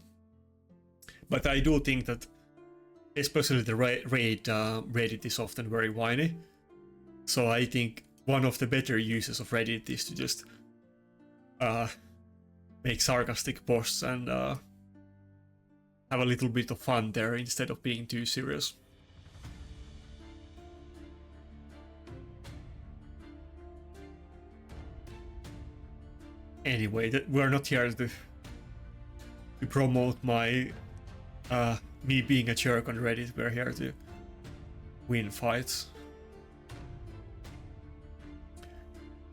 [SPEAKER 1] But I do think that especially the Reddit is often very whiny, so I think one of the better uses of Reddit is to just make sarcastic posts and have a little bit of fun there instead of being too serious. Anyway, we're not here to promote my me being a jerk on Reddit. We're here to win fights.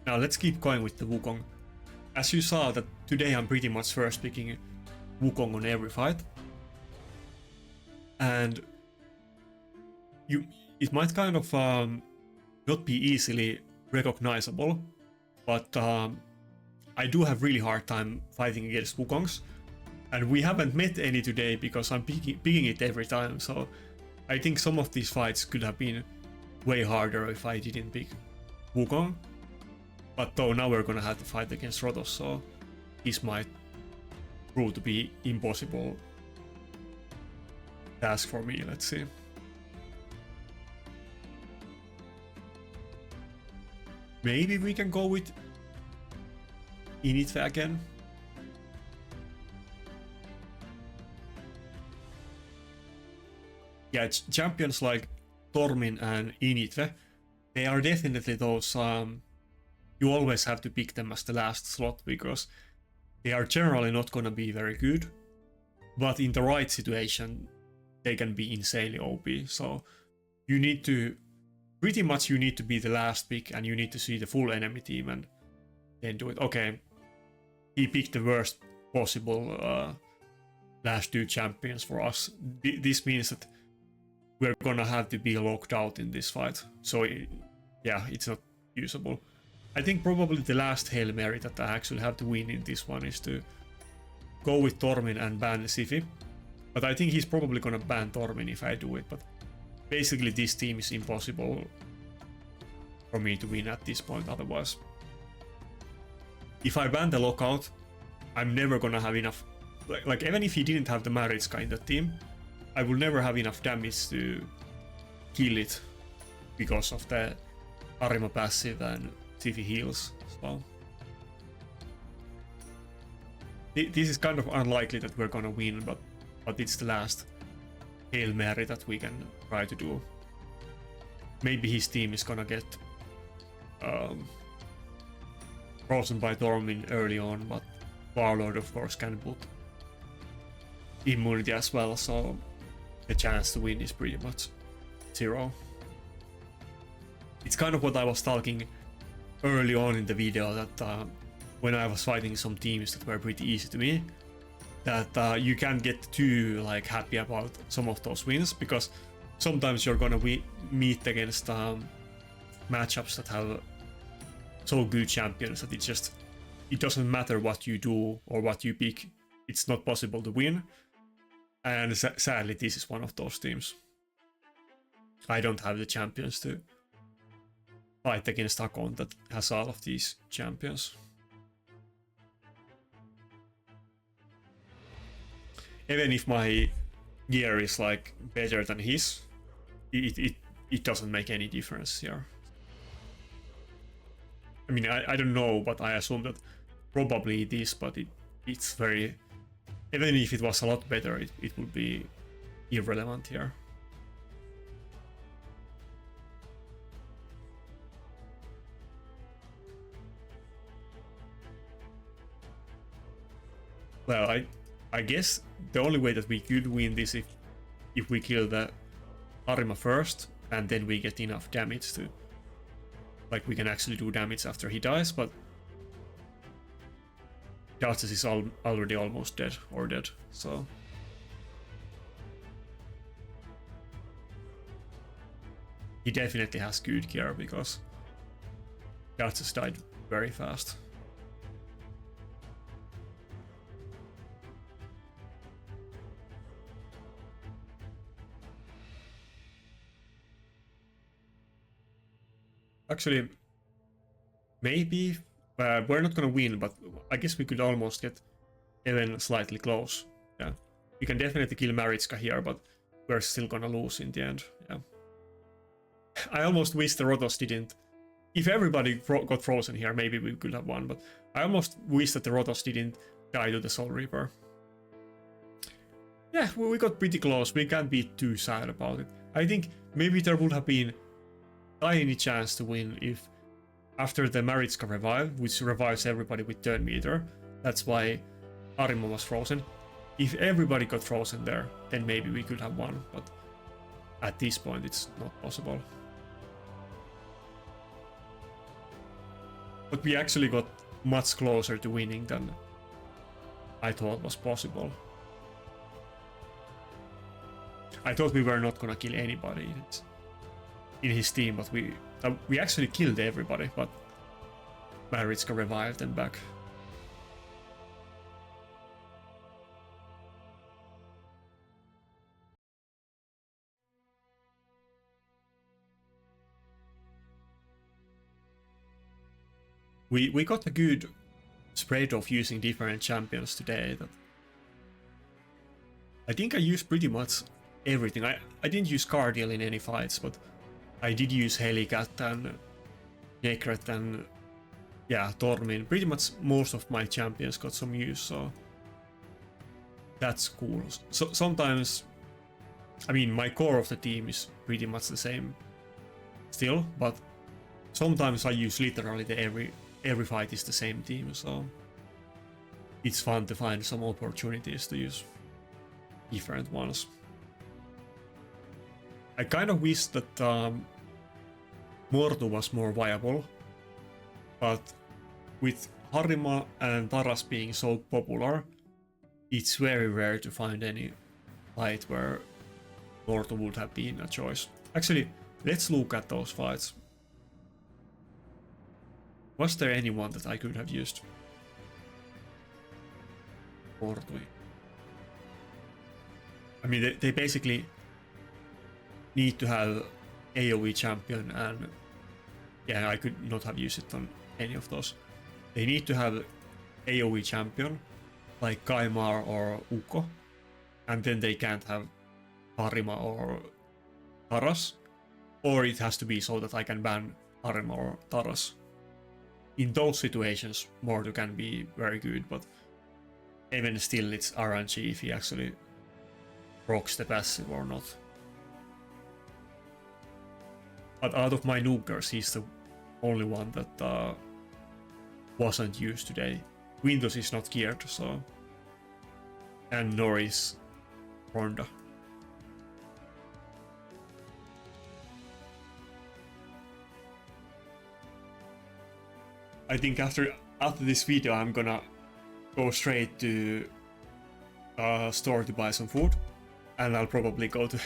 [SPEAKER 1] Now let's keep going with the Wukong. As you saw that today I'm pretty much first picking Wukong on every fight. And it might kind of not be easily recognizable, but I do have really hard time fighting against Wukongs. And we haven't met any today because I'm picking it every time, so I think some of these fights could have been way harder if I didn't pick Wukong. But though now we're gonna have to fight against Rotos, so this might prove to be impossible task for me. Let's see. Maybe we can go with Initve again. Yeah, champions like Tormin and Initve, they are definitely those you always have to pick them as the last slot because they are generally not gonna be very good, but in the right situation they can be insanely OP. So you need to be the last pick and you need to see the full enemy team and then do it. Okay, he picked the worst possible last two champions for us. This means that we're gonna have to be locked out in this fight. So yeah, it's not usable. I think probably the last Hail Mary that I actually have to win in this one is to go with Tormin and ban Serhii. But I think he's probably gonna ban Tormin if I do it. But basically this team is impossible for me to win at this point otherwise. If I ban the lockout, I'm never gonna have enough. Like even if he didn't have the Maritzka in the team, I will never have enough damage to kill it because of the Arima passive and Serhii heals. So this is kind of unlikely that we're gonna win, but it's the last Hail Mary that we can try to do. Maybe his team is gonna get frozen by Tormin early on, but Warlord of course can put immunity as well, so the chance to win is pretty much zero. It's kind of what I was talking early on in the video, that when I was fighting some teams that were pretty easy to me, that you can't get too like happy about some of those wins, because sometimes you're gonna meet against matchups that have so good champions that it doesn't matter what you do or what you pick, it's not possible to win. And sadly this is one of those teams. I don't have the champions to fight against Akon that has all of these champions. Even if my gear is like better than his, it doesn't make any difference here. I mean, I don't know, but I assume that probably it is, but it's very... Even if it was a lot better, it would be irrelevant here. Well, I guess the only way that we could win this if we kill the Arima first, and then we get enough damage to... Like, we can actually do damage after he dies, but... Justice is already almost dead, so... he definitely has good gear because that just died very fast. Actually, maybe we're not gonna win, but I guess we could almost get even slightly close. Yeah, we can definitely kill Maritzka here, but we're still gonna lose in the end. Yeah, I almost wish the Rotos didn't. If everybody got frozen here, maybe we could have won, but I almost wish that the Rotos didn't die to the Soul Reaper. Yeah, we got pretty close. We can't be too sad about it. I think maybe there would have been tiny chance to win if after the Maritzka revive, which revives everybody with turn meter, that's why Harima was frozen. If everybody got frozen there, then maybe we could have won, but at this point it's not possible. But we actually got much closer to winning than I thought was possible. I thought we were not gonna kill anybody in his team, but we actually killed everybody, but Maritzka revived and back. We got a good spread of using different champions today. That I think I used pretty much everything. I didn't use Cardiel in any fights, but I did use Helicath and Nakarada and yeah, Tormin. Pretty much most of my champions got some use, so that's cool. So sometimes, I mean, my core of the team is pretty much the same still, but sometimes I use literally every fight is the same team, so it's fun to find some opportunities to use different ones. I kind of wish that Mortu was more viable, but with Harima and Taras being so popular, it's very rare to find any fight where Mortu would have been a choice. Actually, let's look at those fights. Was there anyone that I could have used? Mortu. I mean, they basically need to have AoE champion, and yeah, I could not have used it on any of those. They need to have AoE champion like Kaimar or Ukko, and then they can't have Harima or Taras, or it has to be so that I can ban Harima or Taras. In those situations, Mortu can be very good, but even still it's RNG if he actually procs the passive or not. But out of my nukers, he's the only one that wasn't used today. Windows is not geared, so... And nor is Ronda. I think after this video I'm gonna go straight to store to buy some food, and I'll probably go to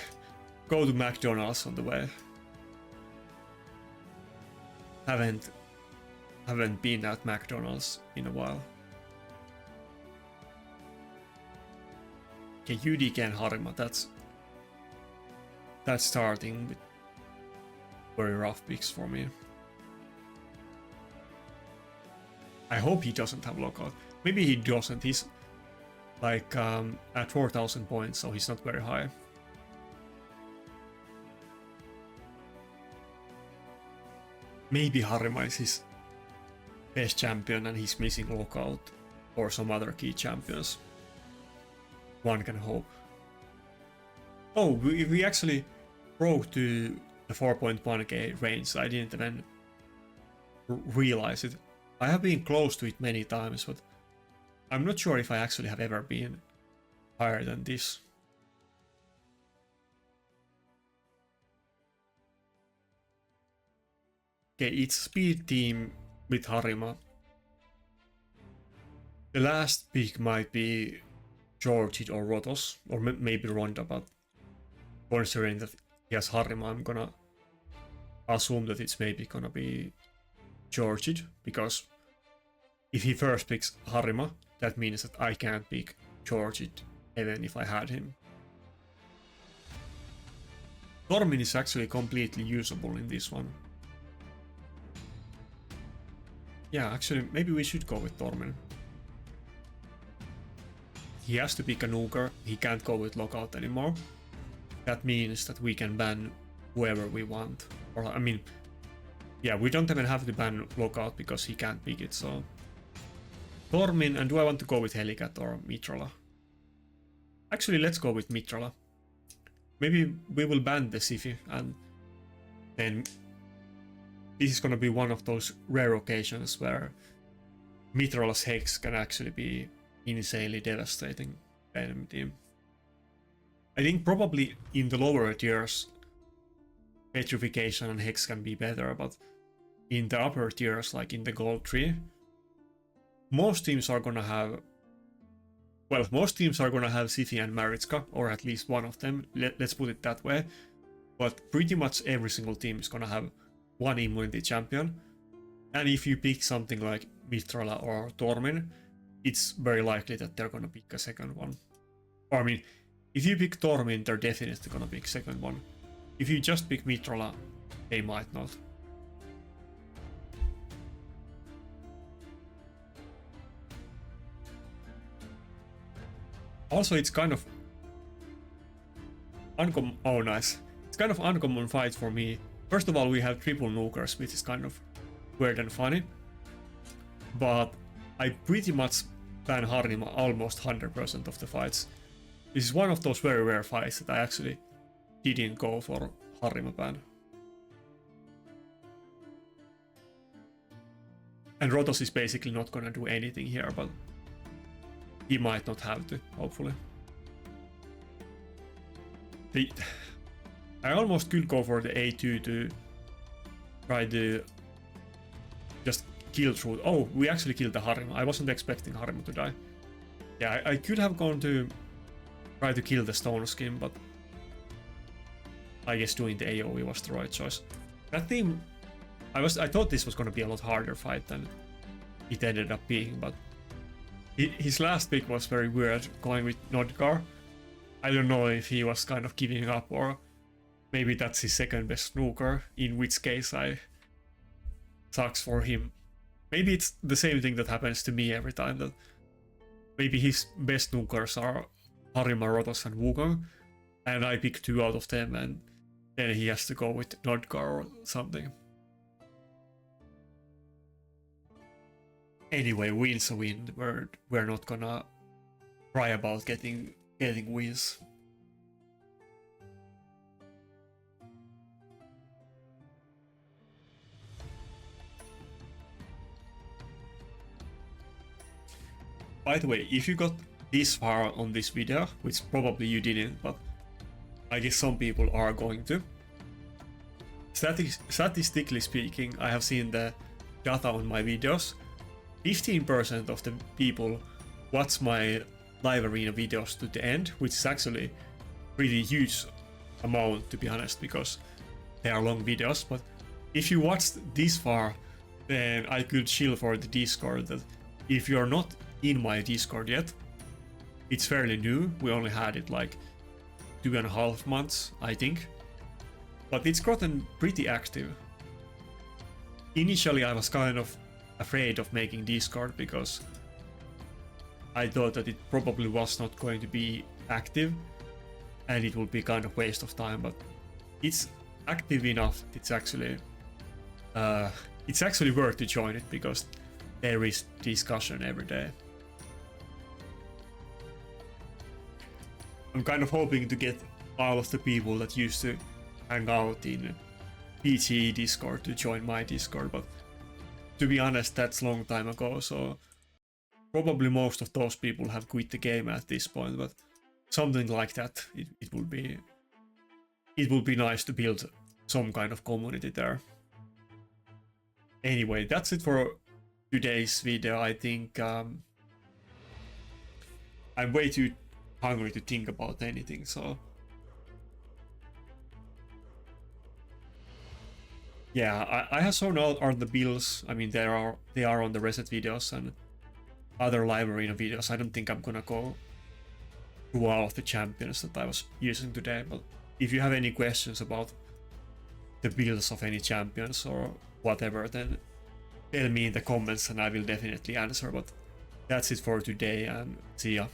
[SPEAKER 1] McDonald's on the way. Haven't been at McDonald's in a while. Okay, UDK and Harima, that's starting with very rough picks for me. I hope he doesn't have lockout. Maybe he doesn't. He's like at 4,000 points, so he's not very high. Maybe Harima is his best champion and he's missing lockout or some other key champions. One can hope. Oh, we actually broke to the 4.1k range. I didn't even realize it. I have been close to it many times, but I'm not sure if I actually have ever been higher than this. Okay, it's speed team with Harima. The last pick might be Georgid or Rotos, or maybe Ronda, but considering that he has Harima, I'm gonna assume that it's maybe gonna be Georgid, because if he first picks Harima, that means that I can't pick Georgid even if I had him. Tormin is actually completely usable in this one. Yeah, actually, maybe we should go with Tormin. He has to pick a nuker, he can't go with lockout anymore. That means that we can ban whoever we want. Or, I mean, yeah, we don't even have to ban lockout because he can't pick it, so... Tormin, and do I want to go with Helicath or Mitrala? Actually, let's go with Mitrala. Maybe we will ban the Serhii, and then this is gonna be one of those rare occasions where Mitrala's Hex can actually be insanely devastating enemy team. I think probably in the lower tiers, Petrification and Hex can be better, but in the upper tiers, like in the gold tree, most teams are gonna have... Well, most teams are gonna have Serhii and Maritzka, or at least one of them, let's put it that way. But pretty much every single team is gonna have one immunity champion. And if you pick something like Mitrala or Tormin, it's very likely that they're gonna pick a second one. Or I mean, if you pick Tormin, they're definitely gonna pick second one. If you just pick Mitrala, they might not. Also, it's kind of uncommon. Oh, nice. It's kind of uncommon fight for me. First of all, we have triple nukers, which is kind of weird and funny. But I pretty much ban Harima almost 100% of the fights. This is one of those very rare fights that I actually didn't go for Harima ban. And Rotos is basically not gonna do anything here, but he might not have to, hopefully. I almost could go for the A2 to try to just kill through. Oh, we actually killed the Harima. I wasn't expecting Harima to die. Yeah, I could have gone to try to kill the Stone Skin, but I guess doing the AoE was the right choice. That team, I thought this was going to be a lot harder fight than it ended up being, but his last pick was very weird, going with Nodgar. I don't know if he was kind of giving up, or maybe that's his second best snooker, in which case I sucks for him. Maybe it's the same thing that happens to me every time, that maybe his best snookers are Harima, Rotos and Wukong, and I pick two out of them, and then he has to go with Nodgar or something. Anyway, win's a win. We're not gonna cry about getting wins. By the way, if you got this far on this video, which probably you didn't, but I guess some people are going to. Statistically speaking, I have seen the data on my videos. 15% of the people watch my live arena videos to the end, which is actually pretty huge amount, to be honest, because they are long videos. But if you watched this far, then I could chill for the Discord that if you're not in my Discord yet, it's fairly new. We only had it like 2.5 months, I think, but it's gotten pretty active. Initially, I was kind of afraid of making Discord because I thought that it probably was not going to be active and it would be kind of waste of time, but it's active enough. It's actually worth to join it because there is discussion every day. I'm kind of hoping to get all of the people that used to hang out in PGE Discord to join my Discord, but to be honest, that's a long time ago, so probably most of those people have quit the game at this point, but something like that, it would be nice to build some kind of community there. Anyway, that's it for today's video. I think I'm way too hungry to think about anything, so yeah, I have shown all are the builds. I mean, they are on the reset videos and other live arena videos. I don't think I'm gonna go through all of the champions that I was using today, but if you have any questions about the builds of any champions or whatever, then tell me in the comments and I will definitely answer. But that's it for today, and see ya.